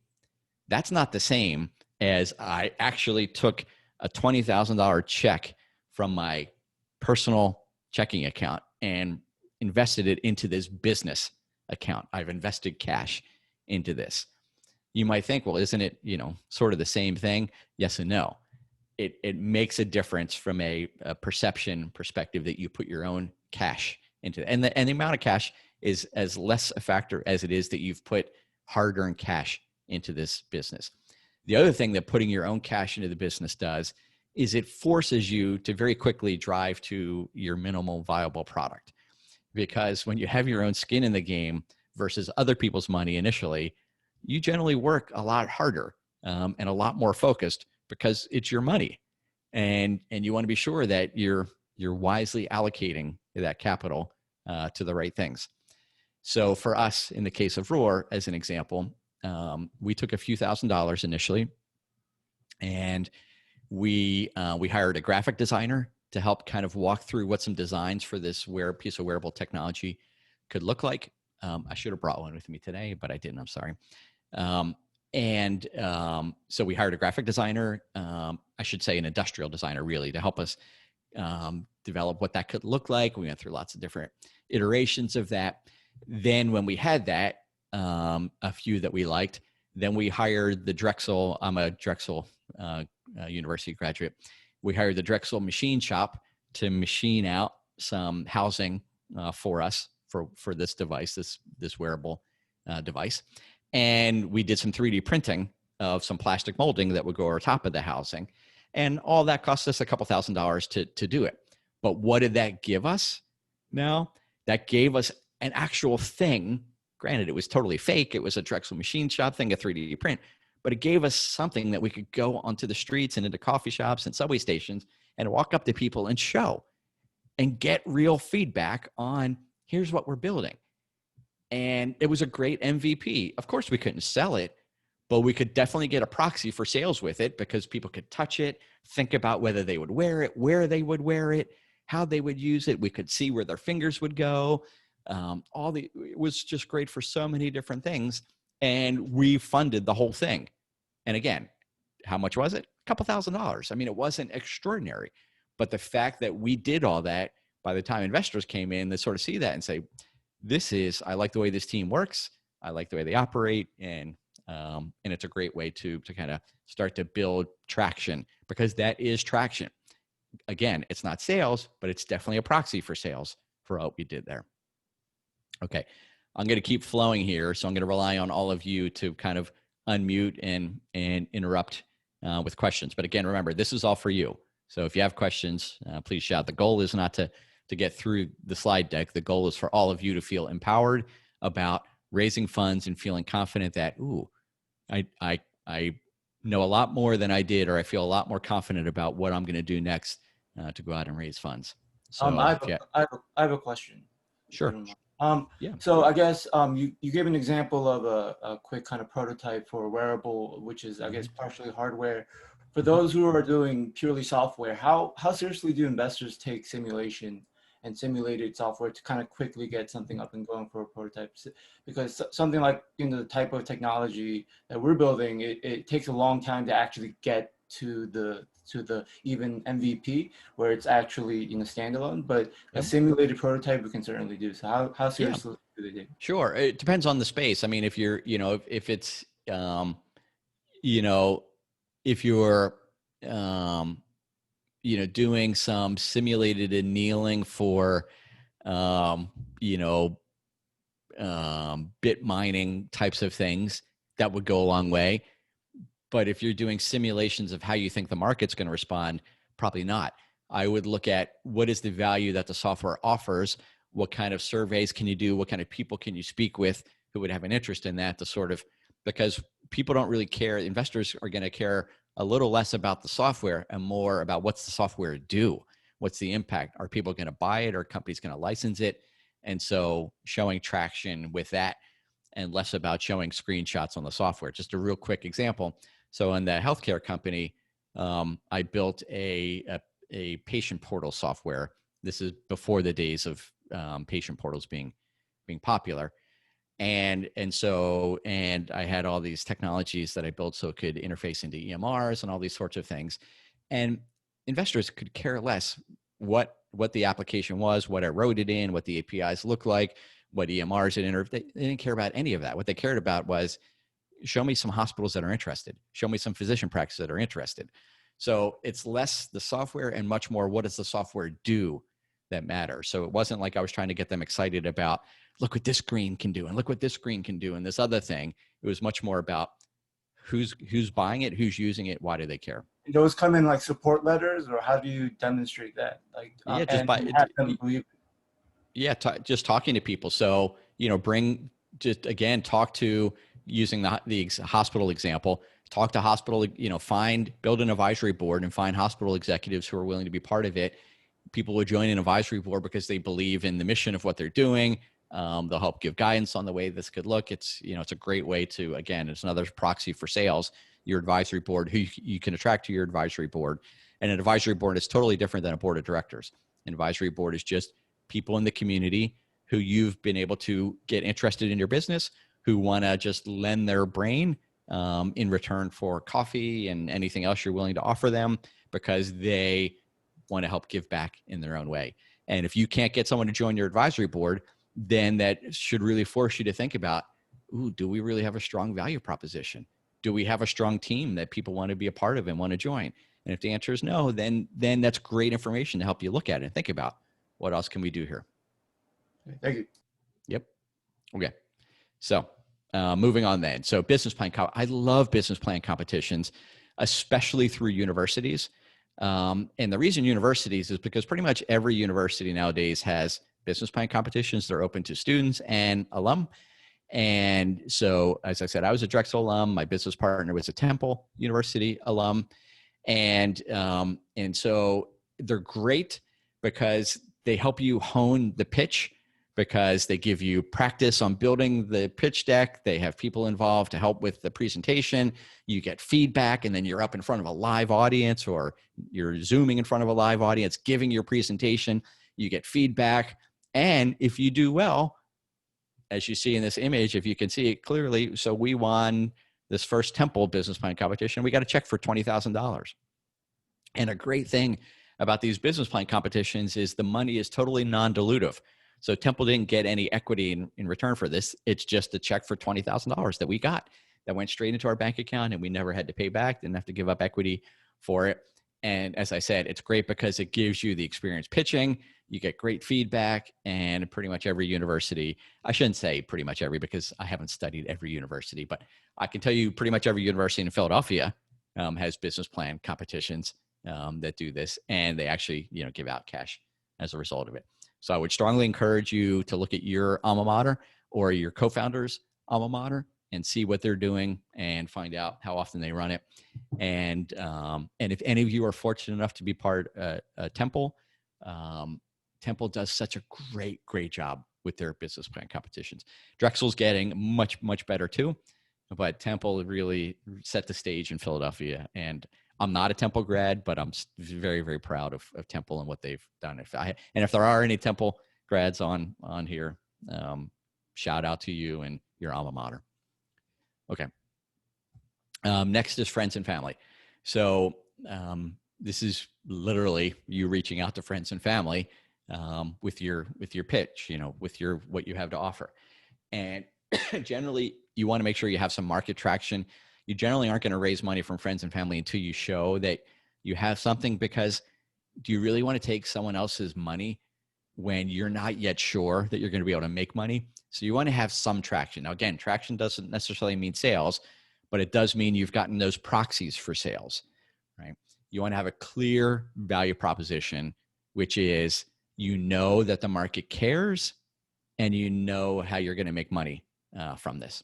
[SPEAKER 2] that's not the same as I actually took a $20,000 check from my personal checking account and invested it into this business account. I've invested cash into this. You might think, well, isn't it, sort of the same thing? Yes and no. It makes a difference from a perception perspective that you put your own cash into it. And the amount of cash is as less a factor as it is that you've put hard-earned cash into this business. The other thing that putting your own cash into the business does is it forces you to very quickly drive to your minimal viable product. Because when you have your own skin in the game versus other people's money initially, you generally work a lot harder and a lot more focused because it's your money. And you want to be sure that you're wisely allocating that capital to the right things. So for us, in the case of Roar, as an example, we took a few $1,000s initially, and we hired a graphic designer to help kind of walk through what some designs for this piece of wearable technology could look like. I should have brought one with me today, but I didn't. I'm sorry. So we hired a graphic designer, I should say an industrial designer, really, to help us develop what that could look like. We went through lots of different iterations of that. Then when we had that, a few that we liked, then we hired the Drexel. I'm a Drexel University graduate. We hired the Drexel machine shop to machine out some housing for us for this device, this wearable device. And we did some 3D printing of some plastic molding that would go over top of the housing. And all that cost us a couple $1,000s to do it. But what did that give us? Now, that gave us an actual thing. Granted, it was totally fake. It was a Drexel machine shop thing, a 3D print. But it gave us something that we could go onto the streets and into coffee shops and subway stations and walk up to people and show and get real feedback on, here's what we're building. And it was a great MVP. Of course, we couldn't sell it, but we could definitely get a proxy for sales with it because people could touch it, think about whether they would wear it, where they would wear it, how they would use it. We could see where their fingers would go. It was just great for so many different things. And we funded the whole thing. And again, how much was it? A couple $1,000s. I mean, it wasn't extraordinary, but the fact that we did all that, by the time investors came in, they sort of see that and say, I like the way this team works. I like the way they operate. And it's a great way to kind of start to build traction, because that is traction. Again, it's not sales, but it's definitely a proxy for sales for what we did there. Okay. I'm going to keep flowing here. So I'm going to rely on all of you to kind of unmute and interrupt with questions. But again, remember, this is all for you. So if you have questions, please shout. The goal is not to get through the slide deck. The goal is for all of you to feel empowered about raising funds and feeling confident that, ooh, I know a lot more than I did, or I feel a lot more confident about what I'm going to do next to go out and raise funds. So
[SPEAKER 6] I have a question.
[SPEAKER 2] Sure.
[SPEAKER 6] Yeah. So I guess you gave an example of a quick kind of prototype for a wearable, which is, I guess, partially hardware. For those who are doing purely software, how seriously do investors take simulation and simulated software to kind of quickly get something up and going for a prototype? Because something like, the type of technology that we're building, it takes a long time to actually get to the even MVP, where it's actually standalone. But a simulated prototype we can certainly do. So how seriously do they take?
[SPEAKER 2] Sure, it depends on the space. I mean, if you're if it's if you're doing some simulated annealing for bit mining types of things, that would go a long way. But if you're doing simulations of how you think the market's going to respond, probably not. I would look at what is the value that the software offers, what kind of surveys can you do, what kind of people can you speak with who would have an interest in that, to sort of, because people don't really care. Investors are going to care a little less about the software and more about what's the software do, what's the impact, are people going to buy it, or companies going to license it? And so showing traction with that, and less about showing screenshots on the software. Just a real quick example. So in the healthcare company, I built a patient portal software. This is before the days of patient portals being popular. And I had all these technologies that I built so it could interface into EMRs and all these sorts of things. And investors could care less what the application was, what I wrote it in, what the APIs look like, what EMRs it they didn't care about any of that. What they cared about was, show me some hospitals that are interested. Show me some physician practices that are interested. So it's less the software and much more, what does the software do, that matters. So it wasn't like I was trying to get them excited about, look what this screen can do and look what this screen can do and this other thing. It was much more about who's buying it, who's using it, why do they care?
[SPEAKER 6] Those come in like support letters, or how do you demonstrate that? Like,
[SPEAKER 2] just talking to people. So, talk to, using the hospital example, talk to hospital, build an advisory board and find hospital executives who are willing to be part of it. People will join an advisory board because they believe in the mission of what they're doing. They'll help give guidance on the way this could look. It's a great way to, again, it's another proxy for sales. Your advisory board, who you can attract to your advisory board. And an advisory board is totally different than a board of directors. An advisory board is just people in the community who you've been able to get interested in your business, who want to just lend their brain in return for coffee and anything else you're willing to offer them, because they want to help give back in their own way. And if you can't get someone to join your advisory board, then that should really force you to think about, do we really have a strong value proposition? Do we have a strong team that people want to be a part of and want to join? And if the answer is no, then that's great information to help you look at it and think about, what else can we do here?
[SPEAKER 6] Thank you.
[SPEAKER 2] Yep. Okay. So moving on then. So business plan. I love business plan competitions, especially through universities. And the reason universities is because pretty much every university nowadays has business plan competitions. They're open to students and alum. And so, as I said, I was a Drexel alum. My business partner was a Temple University alum. And so they're great because they help you hone the pitch, because they give you practice on building the pitch deck. They have people involved to help with the presentation. You get feedback, and then you're up in front of a live audience, or you're Zooming in front of a live audience, giving your presentation. You get feedback. And if you do well, as you see in this image, if you can see it clearly, so we won this first Temple business plan competition. We got a check for $20,000. And a great thing about these business plan competitions is the money is totally non-dilutive. So Temple didn't get any equity in return for this. It's just a check for $20,000 that we got that went straight into our bank account, and we never had to pay back, didn't have to give up equity for it. And as I said, it's great because it gives you the experience pitching. You get great feedback, and pretty much every university, I shouldn't say pretty much every because I haven't studied every university, but I can tell you pretty much every university in Philadelphia has business plan competitions that do this, and they actually, give out cash as a result of it. So I would strongly encourage you to look at your alma mater or your co-founder's alma mater and see what they're doing and find out how often they run it. And if any of you are fortunate enough to be part of Temple, Temple does such a great job with their business plan competitions. Drexel's getting much better too, but Temple really set the stage in Philadelphia. And I'm not a Temple grad, but I'm very proud of Temple and what they've done. If there are any Temple grads on here, shout out to you and your alma mater. Okay. Next is friends and family. So this is literally you reaching out to friends and family with your pitch, with what you have to offer. And generally, you want to make sure you have some market traction. You generally aren't going to raise money from friends and family until you show that you have something, because do you really want to take someone else's money when you're not yet sure that you're going to be able to make money? So you want to have some traction. Now, again, traction doesn't necessarily mean sales, but it does mean you've gotten those proxies for sales, right? You want to have a clear value proposition, which is, that the market cares and how you're going to make money from this.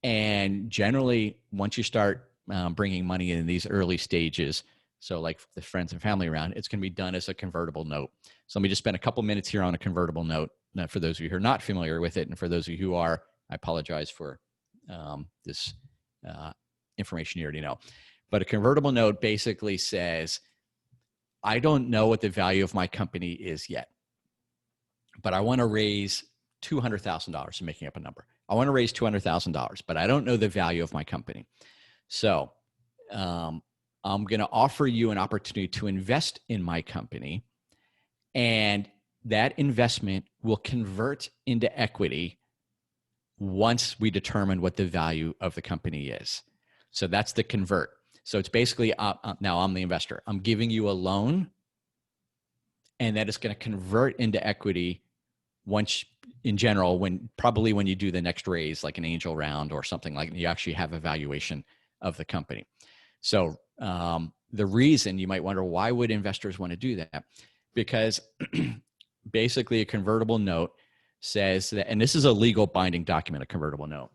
[SPEAKER 2] And generally, once you start bringing money in these early stages, so like the friends and family round, it's going to be done as a convertible note. So let me just spend a couple minutes here on a convertible note. Now, for those of you who are not familiar with it, and for those of you who are, I apologize for this information you already know. But a convertible note basically says, I don't know what the value of my company is yet, but I want to raise $200,000. I'm making up a number. I want to raise $200,000, but I don't know the value of my company. So I'm going to offer you an opportunity to invest in my company, and that investment will convert into equity once we determine what the value of the company is. So that's the convert. So it's basically, now I'm the investor. I'm giving you a loan, and that is going to convert into equity once, in general, when you do the next raise, like an angel round or something like that, you actually have a valuation of the company. So the reason you might wonder, why would investors want to do that? Because basically a convertible note says that, and this is a legal binding document, a convertible note.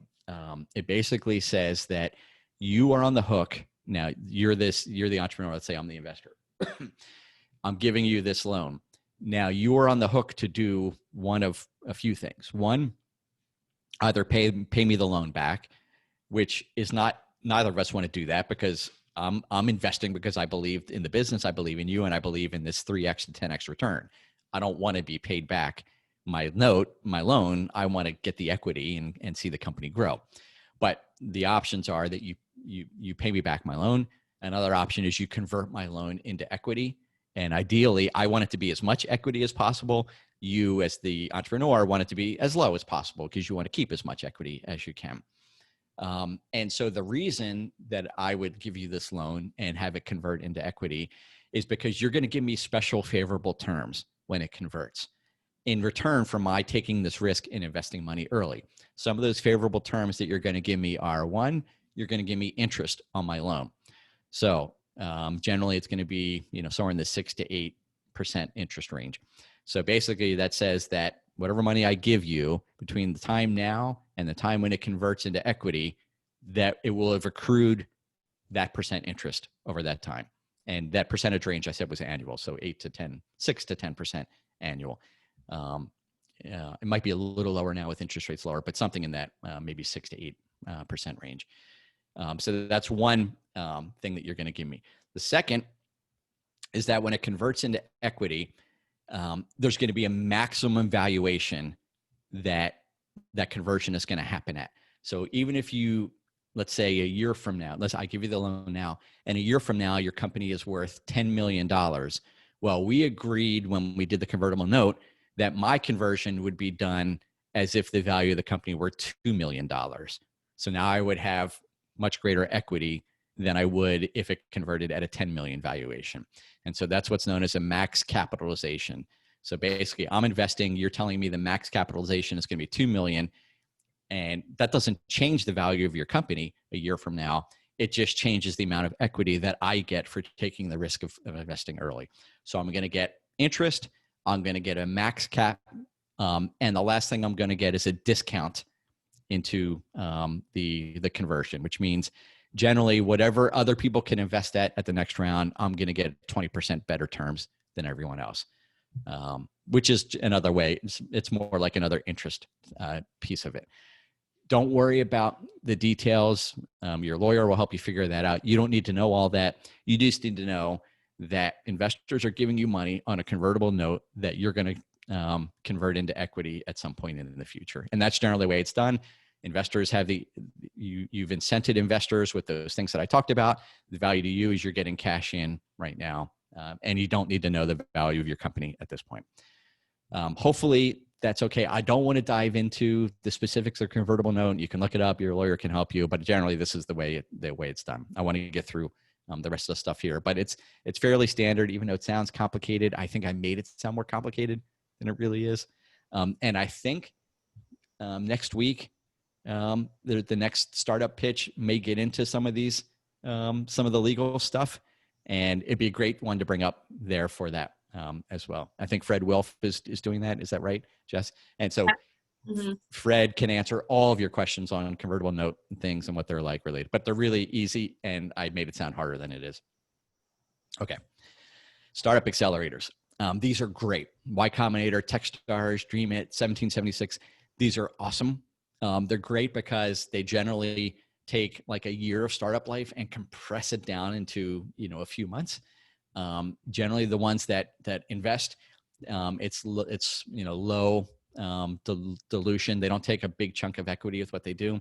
[SPEAKER 2] It basically says that you are on the hook. Now you're the entrepreneur. Let's say I'm the investor. I'm giving you this loan. Now you are on the hook to do one of a few things. One, either pay me the loan back, which is neither of us want to do that, because I'm investing because I believe in the business, I believe in you, and I believe in this 3x to 10x return. I don't want to be paid back my loan. I want to get the equity and see the company grow. But the options are that you pay me back my loan. Another option is you convert my loan into equity. And ideally, I want it to be as much equity as possible. You, as the entrepreneur, want it to be as low as possible because you want to keep as much equity as you can. And so the reason that I would give you this loan and have it convert into equity is because you're going to give me special favorable terms when it converts in return for my taking this risk in investing money early. Some of those favorable terms that you're going to give me are, one, you're going to give me interest on my loan. So generally it's going to be, somewhere in the 6 to 8% interest range. So basically that says that whatever money I give you between the time now and the time when it converts into equity, that it will have accrued that percent interest over that time. And that percentage range I said was annual. So 6 to 10% annual. It might be a little lower now with interest rates lower, but something in that maybe 6 to 8% range. So that's one thing that you're going to give me. The second is that when it converts into equity, there's going to be a maximum valuation that conversion is going to happen at. So even if you, let's say a year from now, I give you the loan now, and a year from now, your company is worth $10 million. Well, we agreed when we did the convertible note that my conversion would be done as if the value of the company were $2 million. So now I would have much greater equity than I would if it converted at a 10 million valuation. And so that's what's known as a max capitalization. So basically I'm investing, you're telling me the max capitalization is going to be 2 million, and that doesn't change the value of your company a year from now. It just changes the amount of equity that I get for taking the risk of investing early. So I'm going to get interest, I'm going to get a max cap, and the last thing I'm going to get is a discount into the conversion, which means generally whatever other people can invest at the next round, I'm going to get 20% better terms than everyone else, which is another way. It's more like another interest piece of it. Don't worry about the details. Your lawyer will help you figure that out. You don't need to know all that. You just need to know that investors are giving you money on a convertible note that you're going to convert into equity at some point in the future. And that's generally the way it's done. Investors have you've incented investors with those things that I talked about. The value to you is you're getting cash in right now, and you don't need to know the value of your company at this point. Hopefully that's okay. I don't want to dive into the specifics of convertible note. You can look it up. Your lawyer can help you, but generally this is the way it's done. I want to get through the rest of the stuff here, but it's fairly standard, even though it sounds complicated. I think I made it sound more complicated than it really is. And I think next week, the next startup pitch may get into some of these, some of the legal stuff, and it'd be a great one to bring up there for that as well. I think Fred Wilf is doing that. Is that right, Jess? And so Fred can answer all of your questions on convertible note and things and what they're like related, but they're really easy, and I made it sound harder than it is. Okay. Startup accelerators. These are great. Y Combinator, Techstars, Dreamit, 1776. These are awesome. They're great because they generally take like a year of startup life and compress it down into, a few months. Generally the ones that invest, it's low dilution. They don't take a big chunk of equity with what they do,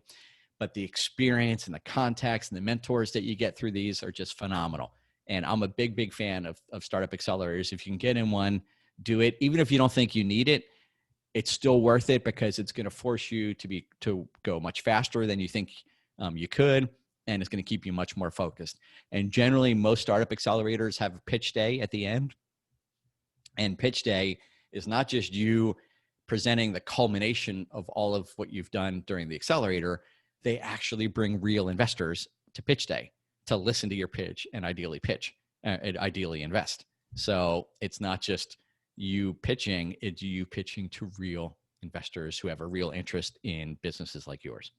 [SPEAKER 2] but the experience and the contacts and the mentors that you get through these are just phenomenal. And I'm a big fan of startup accelerators. If you can get in one, do it. Even if you don't think you need it, it's still worth it because it's going to force you to go much faster than you think you could, and it's going to keep you much more focused. And generally, most startup accelerators have a pitch day at the end. And pitch day is not just you presenting the culmination of all of what you've done during the accelerator. They actually bring real investors to pitch day to listen to your pitch and ideally invest. So it's not just you pitching, it's you pitching to real investors who have a real interest in businesses like yours.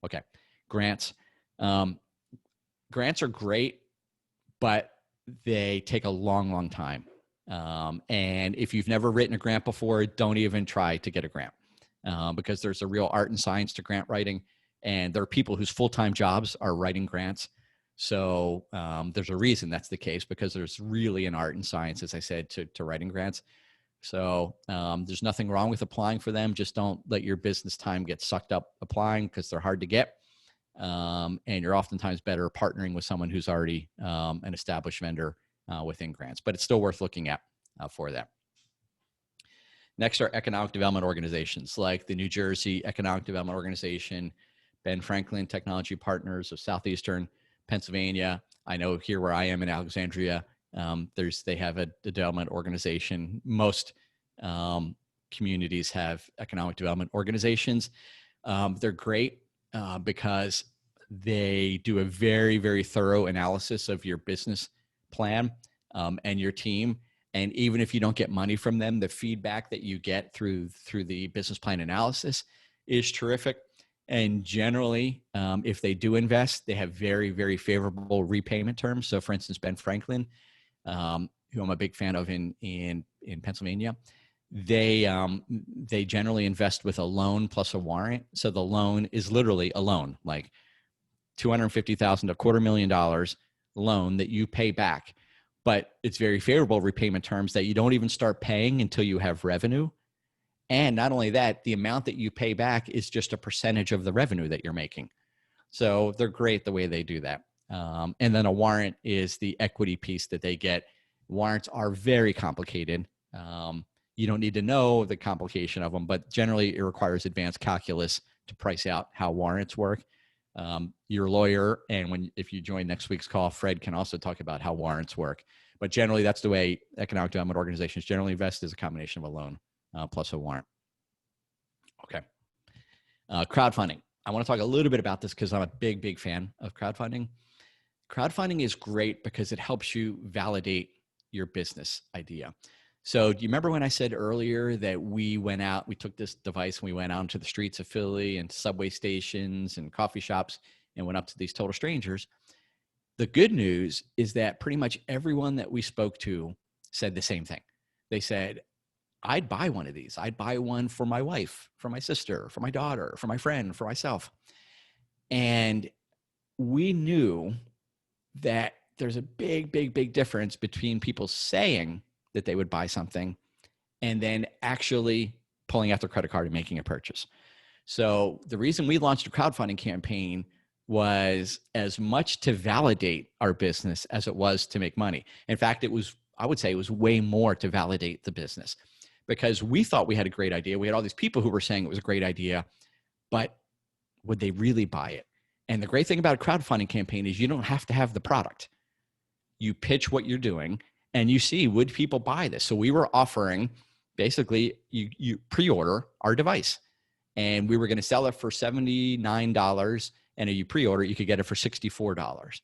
[SPEAKER 2] Okay, grants. Grants are great, but they take a long time. And if you've never written a grant before, don't even try to get a grant because there's a real art and science to grant writing. And there are people whose full-time jobs are writing grants. So there's a reason that's the case, because there's really an art and science, as I said, to writing grants. So there's nothing wrong with applying for them. Just don't let your business time get sucked up applying because they're hard to get. And you're oftentimes better partnering with someone who's already an established vendor within grants, but it's still worth looking at for that. Next are economic development organizations like the New Jersey Economic Development Organization, Ben Franklin Technology Partners of Southeastern Pennsylvania. I know here where I am in Alexandria, they have a development organization. Most communities have economic development organizations. They're great because they do a very thorough analysis of your business plan and your team. And even if you don't get money from them, the feedback that you get through the business plan analysis is terrific. And generally, if they do invest, they have very favorable repayment terms. So for instance, Ben Franklin, who I'm a big fan of in Pennsylvania, they generally invest with a loan plus a warrant. So the loan is literally a loan, like $250,000 to $250,000 loan that you pay back. But it's very favorable repayment terms that you don't even start paying until you have revenue. And not only that, the amount that you pay back is just a percentage of the revenue that you're making. So they're great the way they do that. And then a warrant is the equity piece that they get. Warrants are very complicated. You don't need to know the complication of them, but generally it requires advanced calculus to price out how warrants work. Your lawyer, and if you join next week's call, Fred can also talk about how warrants work. But generally, that's the way economic development organizations generally invest, is a combination of a loan plus a warrant. Okay. Crowdfunding. I want to talk a little bit about this because I'm a big, big fan of crowdfunding. Crowdfunding is great because it helps you validate your business idea. So do you remember when I said earlier that we took this device and we went out into the streets of Philly and subway stations and coffee shops and went up to these total strangers? The good news is that pretty much everyone that we spoke to said the same thing. They said, I'd buy one of these. I'd buy one for my wife, for my sister, for my daughter, for my friend, for myself. And we knew that there's a big, big, big difference between people saying that they would buy something and then actually pulling out their credit card and making a purchase. So the reason we launched a crowdfunding campaign was as much to validate our business as it was to make money. In fact, I would say it was way more to validate the business, because we thought we had a great idea. We had all these people who were saying it was a great idea, but would they really buy it? And the great thing about a crowdfunding campaign is you don't have to have the product. You pitch what you're doing and you see, would people buy this? So we were offering, basically, you pre-order our device, and we were going to sell it for $79, and if you pre-order, you could get it for $64.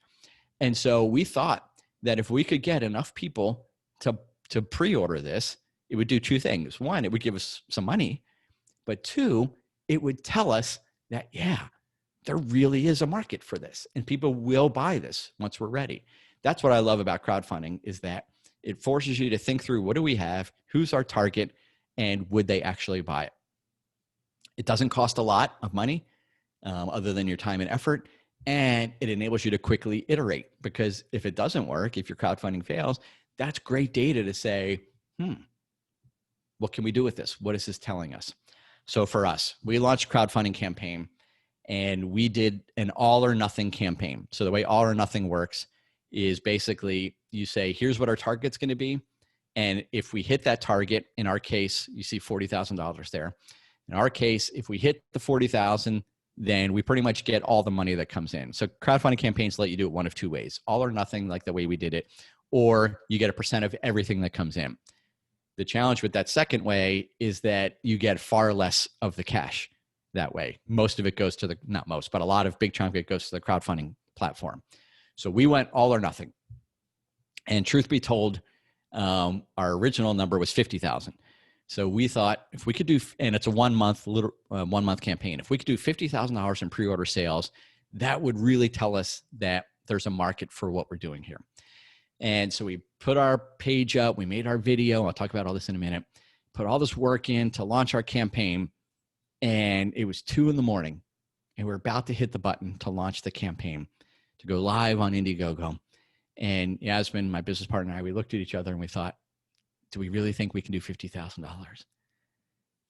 [SPEAKER 2] And so we thought that if we could get enough people to pre-order this, it would do two things. One, it would give us some money, but two, it would tell us that, yeah, there really is a market for this and people will buy this once we're ready. That's what I love about crowdfunding, is that it forces you to think through, what do we have? Who's our target? And would they actually buy it? It doesn't cost a lot of money other than your time and effort. And it enables you to quickly iterate, because if it doesn't work, if your crowdfunding fails, that's great data to say, what can we do with this? What is this telling us? So for us, we launched a crowdfunding campaign, and we did an all or nothing campaign. So the way all or nothing works is basically you say, here's what our target's going to be. And if we hit that target, in our case, you see $40,000 there. In our case, if we hit the 40,000, then we pretty much get all the money that comes in. So crowdfunding campaigns let you do it one of two ways: all or nothing, like the way we did it, or you get a percent of everything that comes in. The challenge with that second way is that you get far less of the cash that way. Most of it goes to not most, but a lot of big chunk of it goes to the crowdfunding platform. So we went all or nothing. And truth be told, our original number was 50,000. So we thought if we could do, and it's a 1 month campaign, if we could do $50,000 in pre-order sales, that would really tell us that there's a market for what we're doing here. And so we put our page up, we made our video. I'll talk about all this in a minute. Put all this work in to launch our campaign. And it was 2 a.m. and we're about to hit the button to launch the campaign, to go live on Indiegogo. And Yasmin, my business partner, and I, we looked at each other and we thought, do we really think we can do $50,000?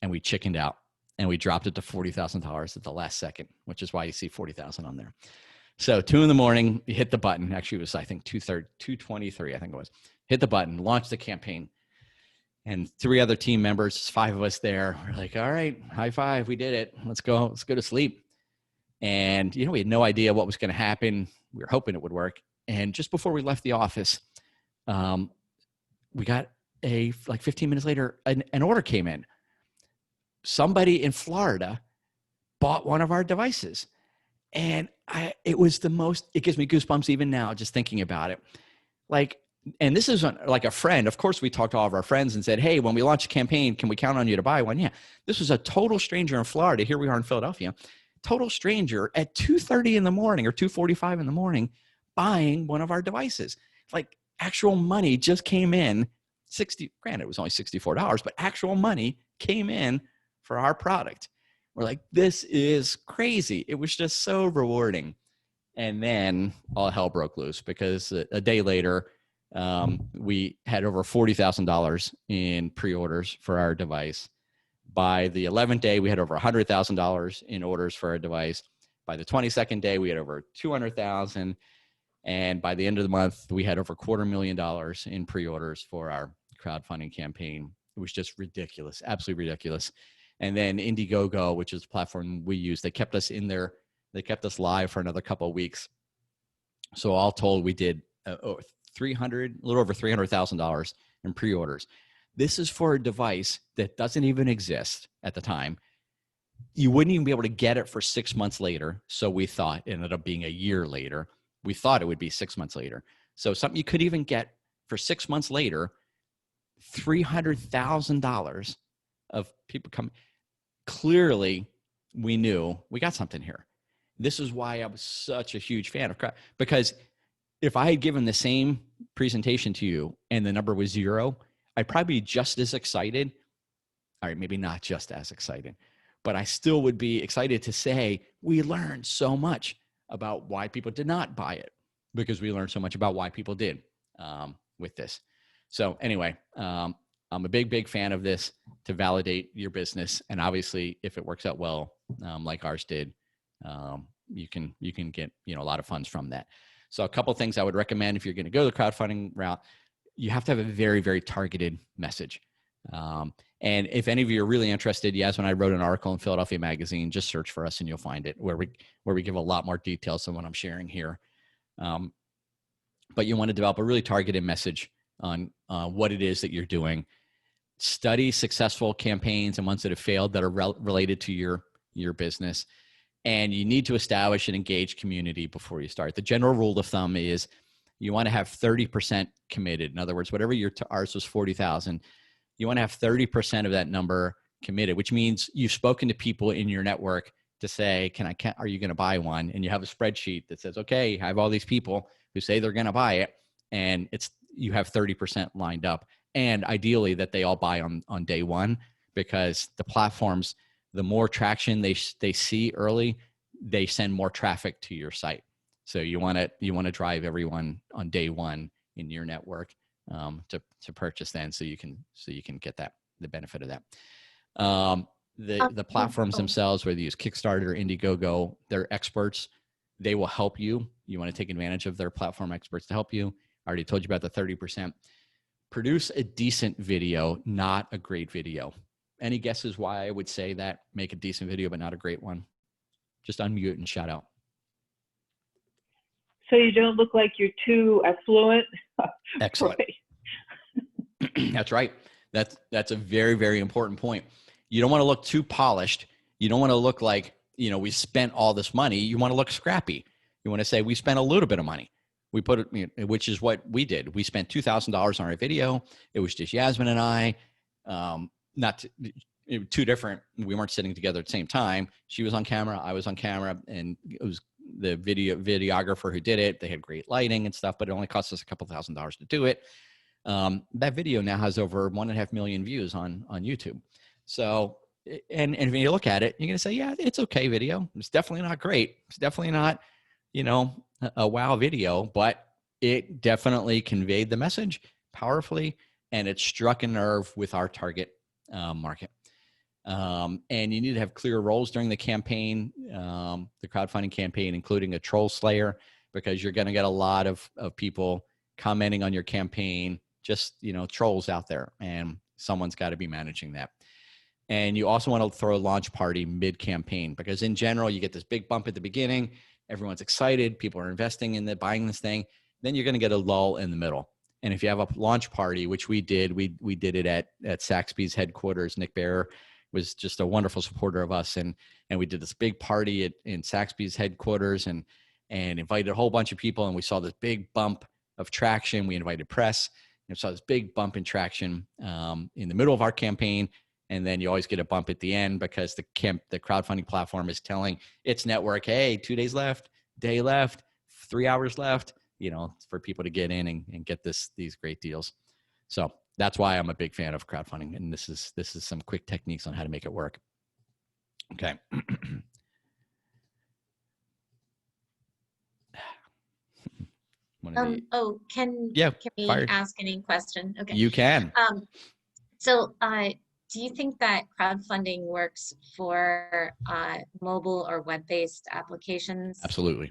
[SPEAKER 2] And we chickened out and we dropped it to $40,000 at the last second, which is why you see 40,000 on there. So 2 a.m, you hit the button. Actually, it was, I think, 2:23, I think it was. Hit the button, launched the campaign. And 3 other team members, 5 of us there, we're like, all right, high five, we did it. Let's go to sleep. And, we had no idea what was going to happen. We were hoping it would work. And just before we left the office, we got like 15 minutes later, an order came in. Somebody in Florida bought one of our devices. And it gives me goosebumps even now, just thinking about it. And this isn't like a friend. Of course, we talked to all of our friends and said, hey, when we launch a campaign, can we count on you to buy one? Yeah. This was a total stranger in Florida. Here we are in Philadelphia. Total stranger at 2:30 in the morning or 2:45 in the morning buying one of our devices. Like, actual money just came in. Granted, it was only $64, but actual money came in for our product. We're like, this is crazy. It was just so rewarding. And then all hell broke loose, because a day later, we had over $40,000 in pre-orders for our device. By the 11th day, we had over $100,000 in orders for our device. By the 22nd day, we had over $200,000. And by the end of the month, we had over $250,000 in pre-orders for our crowdfunding campaign. It was just ridiculous, absolutely ridiculous. And then Indiegogo, which is the platform we use, they kept us in there. They kept us live for another couple of weeks. So all told, we did a little over $300,000 in pre-orders. This is for a device that doesn't even exist at the time. You wouldn't even be able to get it for 6 months later. So we thought it ended up being a year later. We thought it would be 6 months later. So something you could even get for 6 months later, $300,000 of people come. Clearly, we knew we got something here. This is why I was such a huge fan of crowd, because if I had given the same presentation to you and the number was 0, I'd probably be just as excited. All right, maybe not just as excited, but I still would be excited to say we learned so much about why people did not buy it, because we learned so much about why people did with this. So anyway, I'm a big fan of this to validate your business. And obviously, if it works out well, like ours did, you can get, a lot of funds from that. So a couple of things I would recommend if you're going to go the crowdfunding route, you have to have a very, very targeted message. And if any of you are really interested, Yasmin and I wrote an article in Philadelphia Magazine. Just search for us and you'll find it, where we give a lot more details than what I'm sharing here. But you want to develop a really targeted message on what it is that you're doing. Study successful campaigns and ones that have failed that are related to your business. And you need to establish an engaged community before you start. The general rule of thumb is you want to have 30% committed. In other words, whatever ours was 40,000, you want to have 30% of that number committed, which means you've spoken to people in your network to say, are you going to buy one? And you have a spreadsheet that says, okay, I have all these people who say they're going to buy it. And you have 30% lined up. And ideally that they all buy on day one, because the platforms, the more traction they see early, they send more traffic to your site. So you want to drive everyone on day one in your network to purchase then, so you can get the benefit of that. The platforms themselves, whether you use Kickstarter or Indiegogo, they're experts. They will help you. You want to take advantage of their platform experts to help you. I already told you about the 30%. Produce a decent video, not a great video. Any guesses why I would say that? Make a decent video, but not a great one. Just unmute and shout out.
[SPEAKER 7] So you don't look like you're too affluent.
[SPEAKER 2] Excellent. That's right. That's a very, very important point. You don't want to look too polished. You don't want to look like, we spent all this money. You want to look scrappy. You want to say we spent a little bit of money. We put it, which is what we did. We spent $2,000 on our video. It was just Yasmin and I. Two different. We weren't sitting together at the same time. She was on camera. I was on camera, and it was the videographer who did it. They had great lighting and stuff, but it only cost us a couple $1,000s to do it. That video now has over 1.5 million views on YouTube. So, and when you look at it, you're going to say, yeah, it's okay video. It's definitely not great. It's definitely not, a wow video, but it definitely conveyed the message powerfully, and it struck a nerve with our target market. And you need to have clear roles during the campaign, the crowdfunding campaign, including a troll slayer, because you're going to get a lot of people commenting on your campaign, just, trolls out there, and someone's got to be managing that. And you also want to throw a launch party mid-campaign, because in general, you get this big bump at the beginning. Everyone's excited. People are investing in buying this thing. Then you're going to get a lull in the middle. And if you have a launch party, which we did, we did it at Saxby's headquarters. Nick Bear was just a wonderful supporter of us. And we did this big party in Saxby's headquarters and invited a whole bunch of people. And we saw this big bump of traction. We invited press and saw this big bump in traction in the middle of our campaign. And then you always get a bump at the end, because the crowdfunding platform is telling its network, hey, 2 days left, day left, 3 hours left, for people to get in and get these great deals. So that's why I'm a big fan of crowdfunding. And this is some quick techniques on how to make it work. Okay.
[SPEAKER 4] Can we ask any question? Okay.
[SPEAKER 2] You can.
[SPEAKER 4] Do you think that crowdfunding works for mobile or web-based applications?
[SPEAKER 2] Absolutely.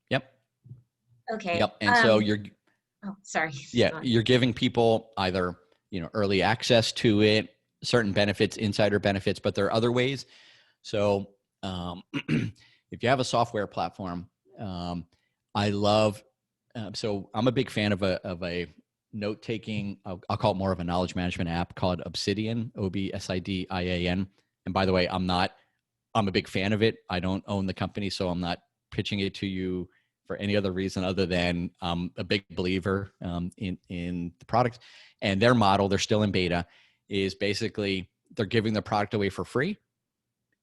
[SPEAKER 2] Yep.
[SPEAKER 4] Okay.
[SPEAKER 2] Yep. And so you're.
[SPEAKER 4] Oh, sorry.
[SPEAKER 2] Yeah, you're giving people either early access to it, certain benefits, insider benefits, but there are other ways. So if you have a software platform, I love, so I'm a big fan of a note-taking, I'll call it more of a knowledge management app called Obsidian, Obsidian. And by the way, I'm a big fan of it. I don't own the company, so I'm not pitching it to you for any other reason other than I'm a big believer in the product. And their model, they're still in beta, is basically they're giving the product away for free.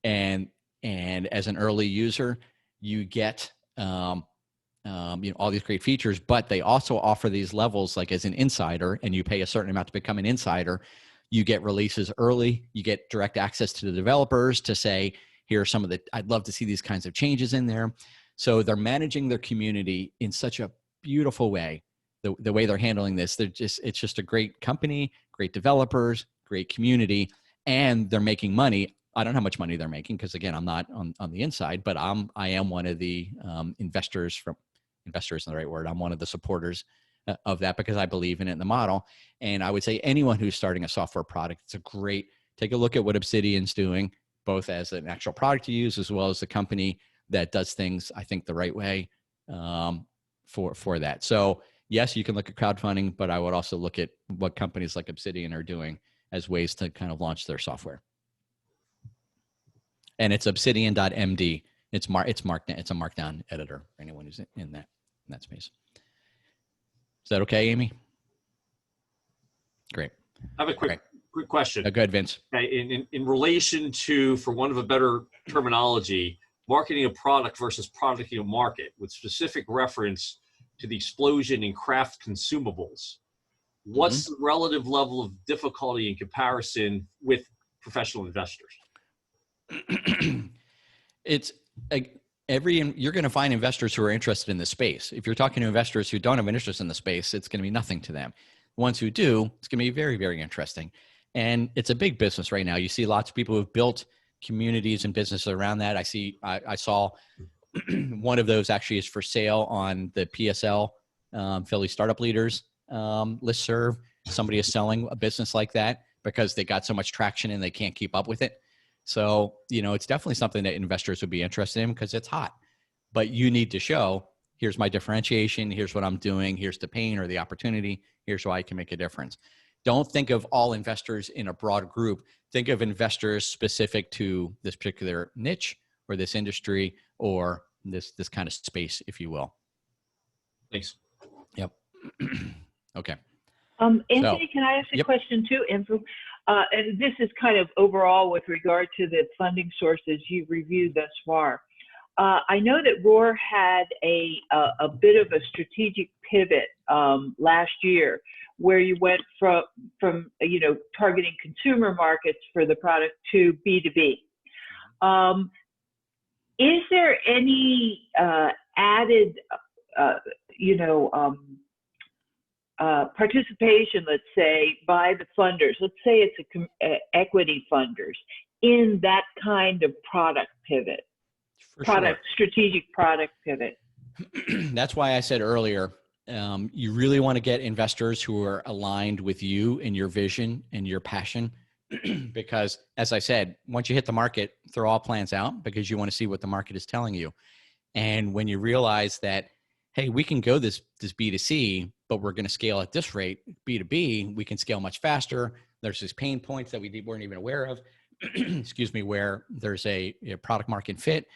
[SPEAKER 2] And as an early user, you get all these great features, but they also offer these levels, like as an insider, and you pay a certain amount to become an insider. You get releases early. You get direct access to the developers to say, here are some of I'd love to see these kinds of changes in there. So they're managing their community in such a beautiful way. The way they're handling this, it's just a great company, great developers, great community, and they're making money. I don't know how much money they're making because, again, I'm not on the inside, but I am one of the investors isn't the right word. I'm one of the supporters of that because I believe in it in the model. And I would say anyone who's starting a software product, take a look at what Obsidian's doing, both as an actual product to use as well as a company that does things, I think, the right way for that. So yes, you can look at crowdfunding, but I would also look at what companies like Obsidian are doing as ways to kind of launch their software. And it's obsidian.md. It's a markdown editor for anyone who's in that space. Is that okay, Amy? Great.
[SPEAKER 3] I have a quick question.
[SPEAKER 2] Go ahead, Vince.
[SPEAKER 3] Okay, in relation to, for want of a better terminology, marketing a product versus producting a market, with specific reference to the explosion in craft consumables, what's the relative level of difficulty in comparison with professional investors?
[SPEAKER 2] You're going to find investors who are interested in this space. If you're talking to investors who don't have an interest in the space, it's going to be nothing to them. The ones who do, it's going to be very, very interesting. And it's a big business right now. You see lots of people who've built communities and businesses around that. I saw one of those actually is for sale on the PSL, Philly Startup Leaders listserv. Somebody is selling a business like that because they got so much traction and they can't keep up with it. So, it's definitely something that investors would be interested in because it's hot. But you need to show, here's my differentiation, here's what I'm doing, here's the pain or the opportunity, here's why I can make a difference. Don't think of all investors in a broad group. Think of investors specific to this particular niche or this industry or this kind of space, if you will.
[SPEAKER 3] Thanks.
[SPEAKER 2] Yep. Okay.
[SPEAKER 7] Anthony, can I ask a question too? And this is kind of overall with regard to the funding sources you've reviewed thus far. I know that Roar had a bit of a strategic pivot last year, where you went from targeting consumer markets for the product to B2B. Is there any added participation, let's say, by the funders? Let's say it's equity funders in that kind of product pivot, strategic product pivot.
[SPEAKER 2] That's why I said earlier, you really want to get investors who are aligned with you and your vision and your passion. Because as I said, once you hit the market, throw all plans out because you want to see what the market is telling you. And when you realize that, hey, we can go this B2C, but we're going to scale at this rate, B2B, we can scale much faster. There's these pain points that we weren't even aware of, excuse me, where there's a product market fit.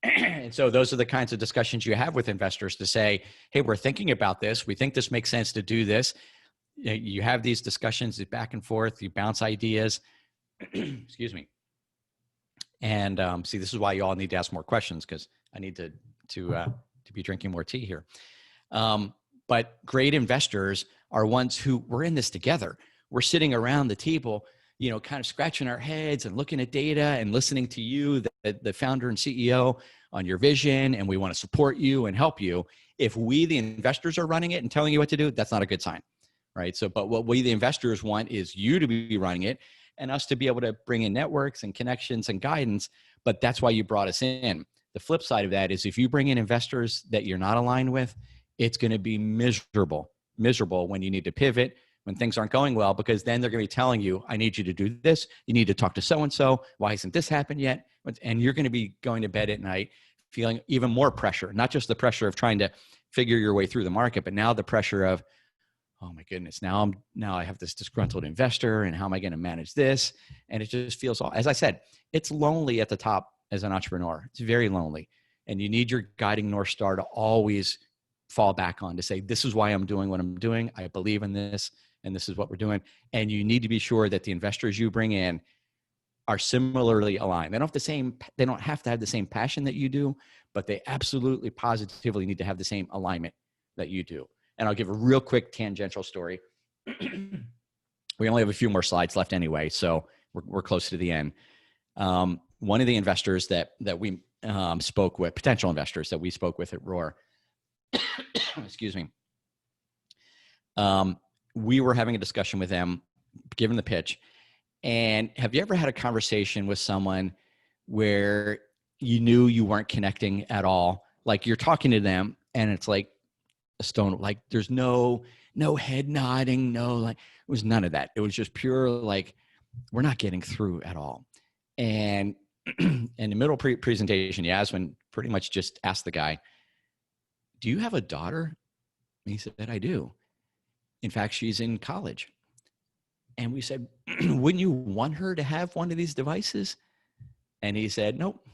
[SPEAKER 2] And so those are the kinds of discussions you have with investors to say, hey, we're thinking about this. We think this makes sense to do this. You have these discussions back and forth. You bounce ideas. Excuse me. And see, this is why you all need to ask more questions because I need to be drinking more tea here. But great investors are ones who we're in this together. We're sitting around the table, kind of scratching our heads and looking at data and listening to you, the founder and CEO, on your vision, and we want to support you and help you. If we, the investors, are running it and telling you what to do, that's not a good sign, right? So, but what we, the investors, want is you to be running it and us to be able to bring in networks and connections and guidance, but that's why you brought us in. The flip side of that is if you bring in investors that you're not aligned with, it's going to be miserable when you need to pivot, when things aren't going well, because then they're going to be telling you, I need you to do this. You need to talk to so-and-so. Why hasn't this happened yet? And you're going to be going to bed at night feeling even more pressure, not just the pressure of trying to figure your way through the market, but now the pressure of, oh my goodness, now I have this disgruntled investor, and how am I going to manage this? And it just feels, as I said, it's lonely at the top as an entrepreneur. It's very lonely. And you need your guiding North Star to always fall back on, to say, this is why I'm doing what I'm doing. I believe in this, and this is what we're doing. And you need to be sure that the investors you bring in are similarly aligned. They don't have to have the same passion that you do, but they absolutely positively need to have the same alignment that you do. And I'll give a real quick tangential story. We only have a few more slides left anyway, so we're close to the end. One of the investors that we spoke with, potential investors that we spoke with at Roar, excuse me, we were having a discussion with them, given the pitch. And have you ever had a conversation with someone where you knew you weren't connecting at all? Like you're talking to them and it's like a stone, like there's no head nodding, it was none of that. It was just pure, like, we're not getting through at all. And in the middle presentation, Yasmin pretty much just asked the guy, do you have a daughter? And he said, I do. In fact, she's in college. And we said, wouldn't you want her to have one of these devices? And he said, nope,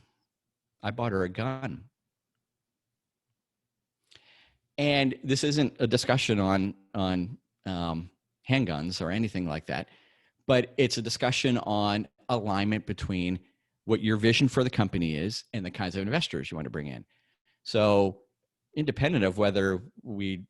[SPEAKER 2] I bought her a gun. And this isn't a discussion on handguns or anything like that, but it's a discussion on alignment between what your vision for the company is and the kinds of investors you want to bring in. So independent of whether we,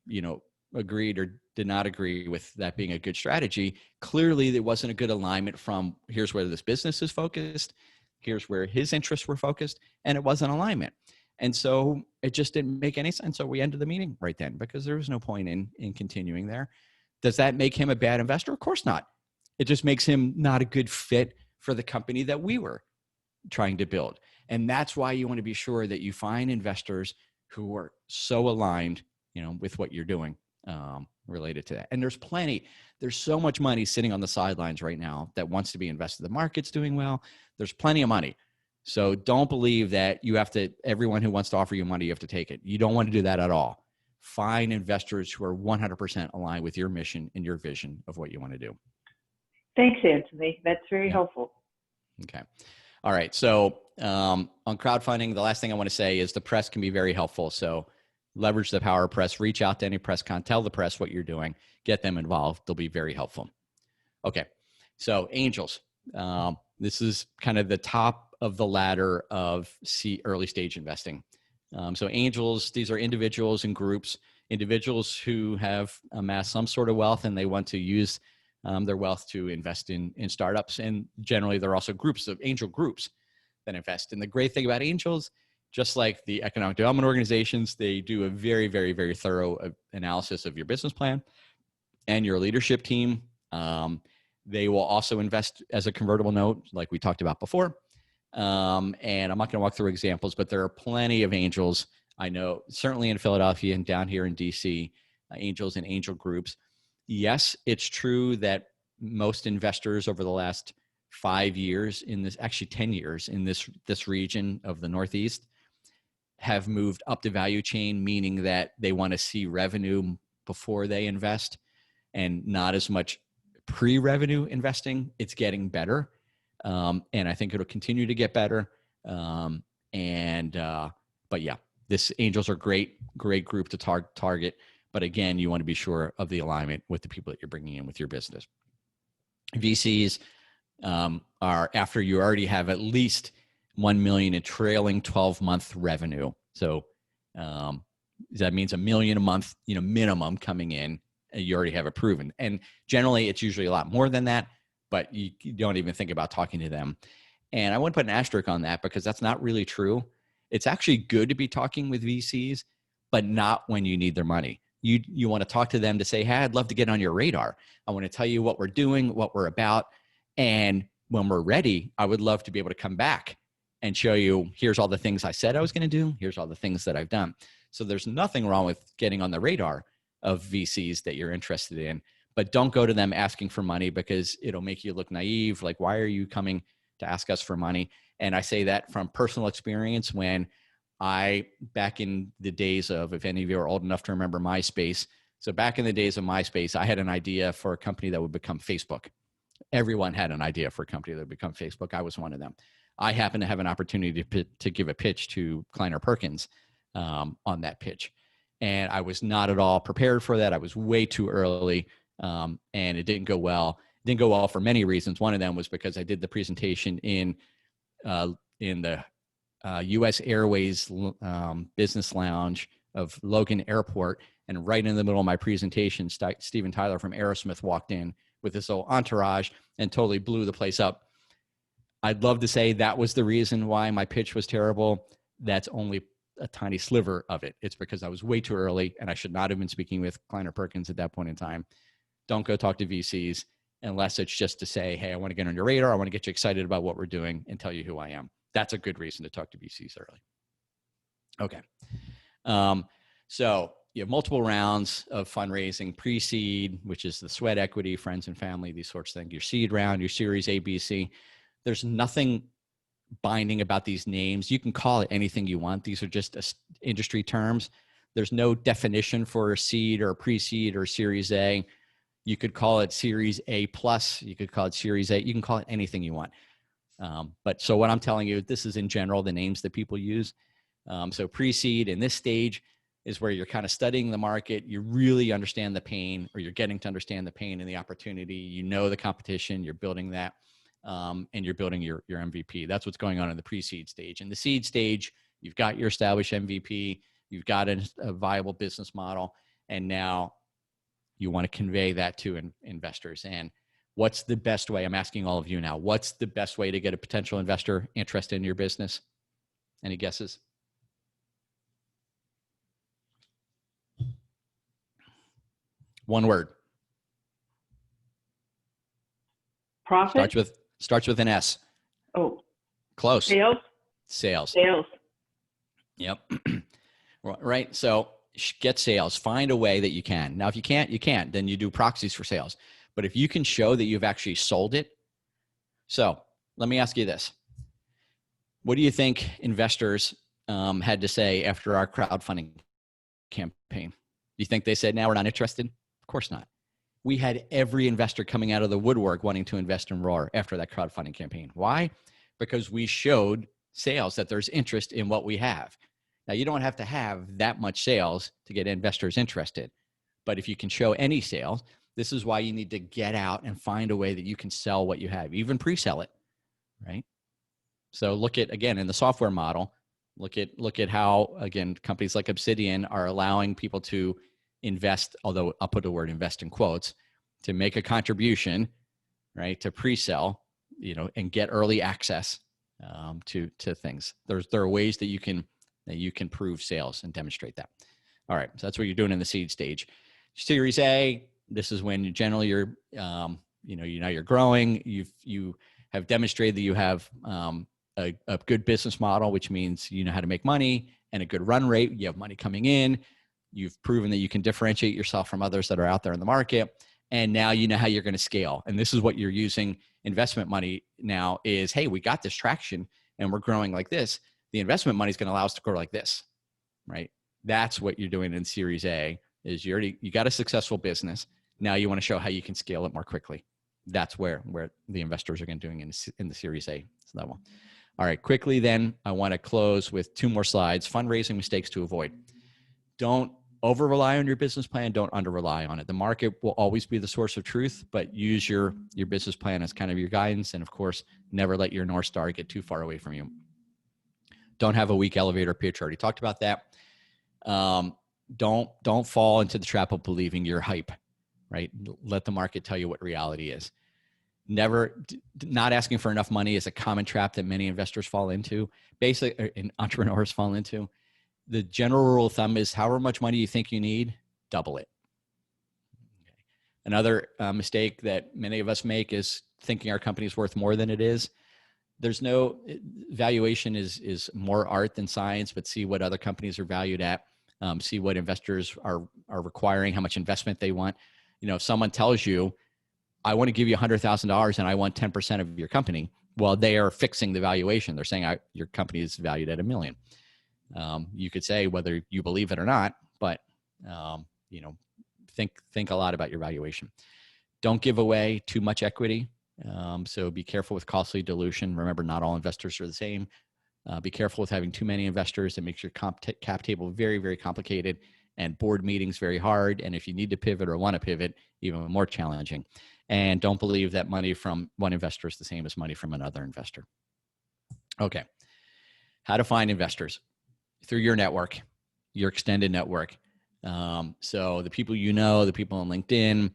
[SPEAKER 2] agreed or did not agree with that being a good strategy, clearly there wasn't a good alignment from here's where this business is focused, here's where his interests were focused, and it wasn't alignment. And so it just didn't make any sense. So we ended the meeting right then because there was no point in continuing there. Does that make him a bad investor? Of course not. It just makes him not a good fit for the company that we were trying to build. And that's why you want to be sure that you find investors who are so aligned, with what you're doing related to that. And there's so much money sitting on the sidelines right now that wants to be invested. The market's doing well. There's plenty of money. So don't believe that everyone who wants to offer you money, you have to take it. You don't want to do that at all. Find investors who are 100% aligned with your mission and your vision of what you want to do.
[SPEAKER 7] Thanks, Anthony. That's very helpful.
[SPEAKER 2] Okay. All right. So on crowdfunding, the last thing I want to say is the press can be very helpful. So leverage the power of press, reach out to any press tell the press what you're doing, get them involved. They'll be very helpful. Okay. So angels, this is kind of the top of the ladder of early stage investing. So angels, these are individuals and groups, individuals who have amassed some sort of wealth and they want to use their wealth to invest in startups. And generally there are also angel groups that invest. And the great thing about angels, just like the economic development organizations, they do a very, very, very thorough analysis of your business plan and your leadership team. They will also invest as a convertible note, like we talked about before. And I'm not going to walk through examples, but there are plenty of angels. I know certainly in Philadelphia and down here in DC, angels and angel groups. Yes, it's true that most investors over the last 5 years actually 10 years in this region of the Northeast have moved up the value chain, meaning that they want to see revenue before they invest and not as much pre-revenue investing. It's getting better. And I think it'll continue to get better. But yeah, angels are great group to target. But again, you want to be sure of the alignment with the people that you're bringing in with your business. VCs are after you already have at least 1 million in trailing 12-month revenue. So that means $1 million a month, minimum coming in. You already have it proven. And generally, it's usually a lot more than that, but you don't even think about talking to them. And I wouldn't put an asterisk on that because that's not really true. It's actually good to be talking with VCs, but not when you need their money. You want to talk to them to say, hey, I'd love to get on your radar. I want to tell you what we're doing, what we're about. And when we're ready, I would love to be able to come back and show you, here's all the things I said I was going to do. Here's all the things that I've done. So there's nothing wrong with getting on the radar of VCs that you're interested in, but don't go to them asking for money because it'll make you look naive. Like, why are you coming to ask us for money? And I say that from personal experience when back in the days of, if any of you are old enough to remember MySpace. So back in the days of MySpace, I had an idea for a company that would become Facebook. Everyone had an idea for a company that would become Facebook. I was one of them. I happened to have an opportunity to give a pitch to Kleiner Perkins on that pitch. And I was not at all prepared for that. I was way too early, and it didn't go well. It didn't go well for many reasons. One of them was because I did the presentation in the U.S. Airways business lounge of Logan Airport, and right in the middle of my presentation, Steven Tyler from Aerosmith walked in with this whole entourage and totally blew the place up. I'd love to say that was the reason why my pitch was terrible. That's only a tiny sliver of it. It's because I was way too early and I should not have been speaking with Kleiner Perkins at that point in time. Don't go talk to VCs unless it's just to say, hey, I want to get on your radar. I want to get you excited about what we're doing and tell you who I am. That's a good reason to talk to VCs early. Okay. So you have multiple rounds of fundraising, pre-seed, which is the sweat equity, friends and family, these sorts of things, your seed round, your series A, B, C. There's nothing binding about these names. You can call it anything you want. These are just industry terms. There's no definition for a seed or a pre-seed or series A. You could call it series A plus. You could call it series A. You can call it anything you want. But so what I'm telling you, this is in general the names that people use. So pre-seed in this stage is where you're kind of studying the market. You really understand the pain, or you're getting to understand the pain and the opportunity. You know the competition. You're building that. And you're building your MVP. That's what's going on in the pre-seed stage. In the seed stage, you've got your established MVP, you've got a viable business model, and now you want to convey that to investors. And what's the best way? I'm asking all of you now, what's the best way to get a potential investor interested in your business? Any guesses? One word.
[SPEAKER 7] Profit?
[SPEAKER 2] Starts with an S.
[SPEAKER 7] Oh.
[SPEAKER 2] Close.
[SPEAKER 7] Sales?
[SPEAKER 2] Sales.
[SPEAKER 7] Sales.
[SPEAKER 2] Yep. Right. So get sales. Find a way that you can. Now, if you can't, you can't. Then you do proxies for sales. But if you can show that you've actually sold it. So let me ask you this. What do you think investors had to say after our crowdfunding campaign? Do you think they said, now we're not interested? Of course not. We had every investor coming out of the woodwork wanting to invest in Roar after that crowdfunding campaign. Why? Because we showed sales, that there's interest in what we have. Now, you don't have to have that much sales to get investors interested. But if you can show any sales, this is why you need to get out and find a way that you can sell what you have, even pre-sell it, right? So look at, again, in the software model, look at how, again, companies like Obsidian are allowing people to invest, although I'll put the word invest in quotes, to make a contribution, right, to pre-sell, and get early access to things. There are ways that you can prove sales and demonstrate that. All right, so that's what you're doing in the seed stage. Series A, this is when generally you're growing. You have demonstrated that you have a good business model, which means you know how to make money, and a good run rate. You have money coming in. You've proven that you can differentiate yourself from others that are out there in the market. And now you know how you're going to scale. And this is what you're using investment money now is, hey, we got this traction and we're growing like this. The investment money is going to allow us to grow like this, right? That's what you're doing in Series A is you got a successful business. Now you want to show how you can scale it more quickly. That's where the investors are going to doing in the Series A level. All right, quickly then, I want to close with 2 more slides. Fundraising mistakes to avoid. Don't over-rely on your business plan. Don't under-rely on it. The market will always be the source of truth, but use your business plan as kind of your guidance. And of course, never let your North Star get too far away from you. Don't have a weak elevator pitch. I already talked about that. Don't fall into the trap of believing you're hype, right? Let the market tell you what reality is. Not asking for enough money is a common trap that many investors fall into, basically, and entrepreneurs fall into. The general rule of thumb is however much money you think you need, double it. Okay. Another mistake that many of us make is thinking our company is worth more than it is. There's no valuation is more art than science, but see what other companies are valued at. See what investors are requiring, how much investment they want. If someone tells you, I want to give you $100,000 and I want 10% of your company, well, they are fixing the valuation. They're saying your company is valued at $1 million. You could say whether you believe it or not, but think a lot about your valuation. Don't give away too much equity. So be careful with costly dilution. Remember, not all investors are the same. Be careful with having too many investors. It makes your cap table very, very complicated, and board meetings very hard. And if you need to pivot or want to pivot, even more challenging. And don't believe that money from one investor is the same as money from another investor. Okay. How to find investors? Through your network, your extended network. So the people the people on LinkedIn,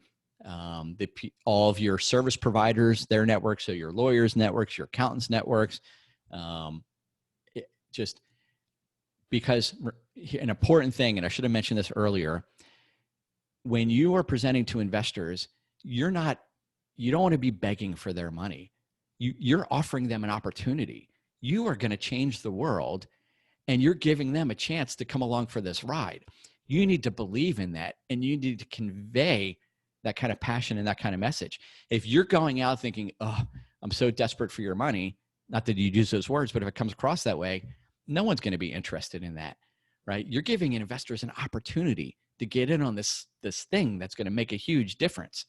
[SPEAKER 2] all of your service providers, their networks, so your lawyers' networks, your accountants' networks, just because an important thing, and I should have mentioned this earlier, when you are presenting to investors, you don't want to be begging for their money. You're offering them an opportunity. You are going to change the world, and you're giving them a chance to come along for this ride. You need to believe in that, and you need to convey that kind of passion and that kind of message. If you're going out thinking, oh, I'm so desperate for your money, not that you'd use those words, but if it comes across that way, no one's going to be interested in that, right? You're giving investors an opportunity to get in on this thing that's going to make a huge difference.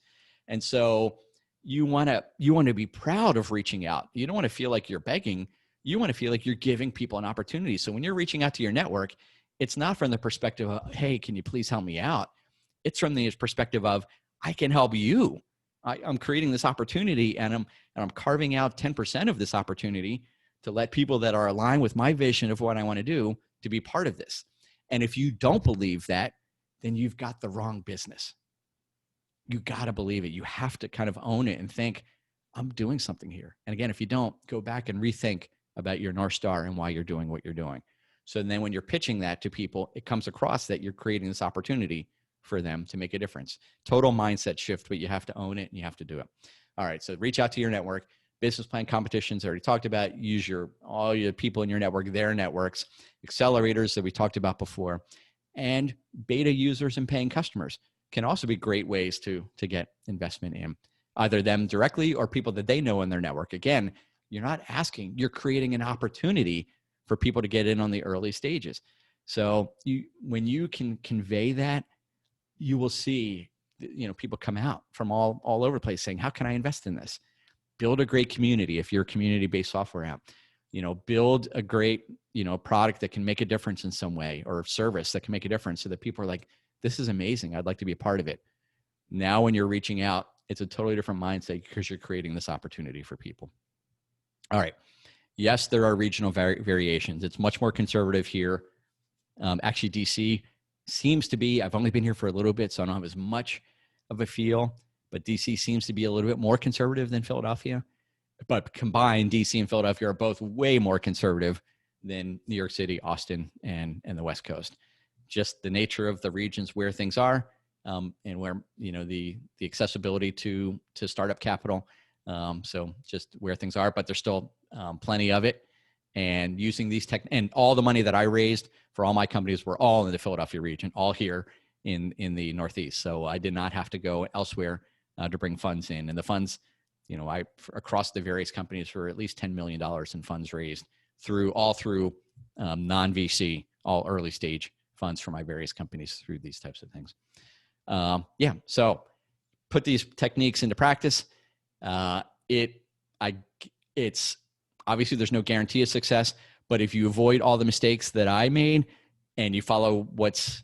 [SPEAKER 2] And so you want to be proud of reaching out. You don't want to feel like you're begging. You want to feel like you're giving people an opportunity. So when you're reaching out to your network, it's not from the perspective of, hey, can you please help me out? It's from the perspective of, I can help you. I'm creating this opportunity, and I'm carving out 10% of this opportunity to let people that are aligned with my vision of what I want to do to be part of this. And if you don't believe that, then you've got the wrong business. You got to believe it. You have to kind of own it and think, I'm doing something here. And again, if you don't, go back and rethink about your North Star and why you're doing what you're doing. So then when you're pitching that to people, it comes across that you're creating this opportunity for them to make a difference. Total mindset shift, but you have to own it and you have to do it. All right, so reach out to your network. Business plan competitions, I already talked about. Use all your people in your network, their networks. Accelerators that we talked about before. And beta users and paying customers can also be great ways to get investment in, either them directly or people that they know in their network. Again, you're not asking, you're creating an opportunity for people to get in on the early stages. So when you can convey that, you will see, people come out from all over the place saying, how can I invest in this? Build a great community. If you're a community-based software app, build a great, product that can make a difference in some way, or service that can make a difference, so that people are like, this is amazing. I'd like to be a part of it. Now, when you're reaching out, it's a totally different mindset because you're creating this opportunity for people. All right. Yes, there are regional variations. It's much more conservative here. Actually, DC seems to be, I've only been here for a little bit, so I don't have as much of a feel, but DC seems to be a little bit more conservative than Philadelphia. But combined, DC and Philadelphia are both way more conservative than New York City, Austin, and the West Coast. Just the nature of the regions where things are, and where, the accessibility to startup capital. So just where things are, but there's still plenty of it. And using these and all the money that I raised for all my companies were all in the Philadelphia region, all here in the Northeast. So I did not have to go elsewhere to bring funds in. And the funds, across the various companies, were at least $10 million in funds raised through non-VC, all early stage funds for my various companies through these types of things. So put these techniques into practice. It's obviously, there's no guarantee of success, but if you avoid all the mistakes that I made and you follow what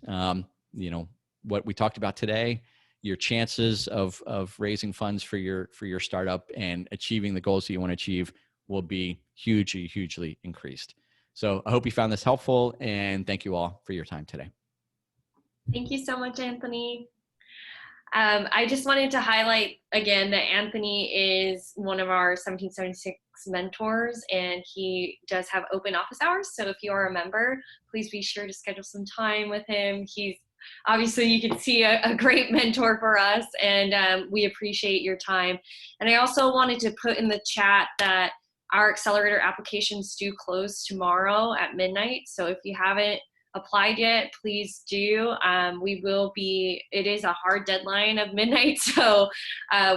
[SPEAKER 2] we talked about today, your chances of raising funds for your startup and achieving the goals that you want to achieve will be hugely increased. So I hope you found this helpful, and thank you all for your time today.
[SPEAKER 1] Thank you so much, Anthony. I just wanted to highlight again that Anthony is one of our 1776 mentors, and he does have open office hours. So if you are a member, please be sure to schedule some time with him. He's obviously, you can see, a great mentor for us, and we appreciate your time. And I also wanted to put in the chat that our accelerator applications do close tomorrow at midnight. So if you haven't applied yet, please do. It is a hard deadline of midnight, so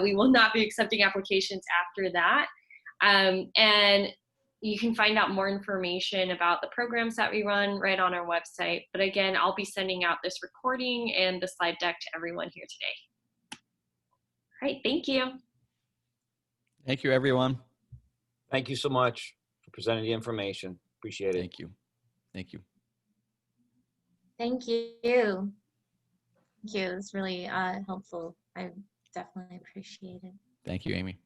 [SPEAKER 1] we will not be accepting applications after that. And you can find out more information about the programs that we run right on our website. But again, I'll be sending out this recording and the slide deck to everyone here today. All right, thank you.
[SPEAKER 2] Thank you, everyone.
[SPEAKER 8] Thank you so much for presenting the information. Appreciate it.
[SPEAKER 2] Thank you. Thank you.
[SPEAKER 4] Thank you. Thank you. It was really helpful. I definitely appreciate it.
[SPEAKER 2] Thank you, Amy.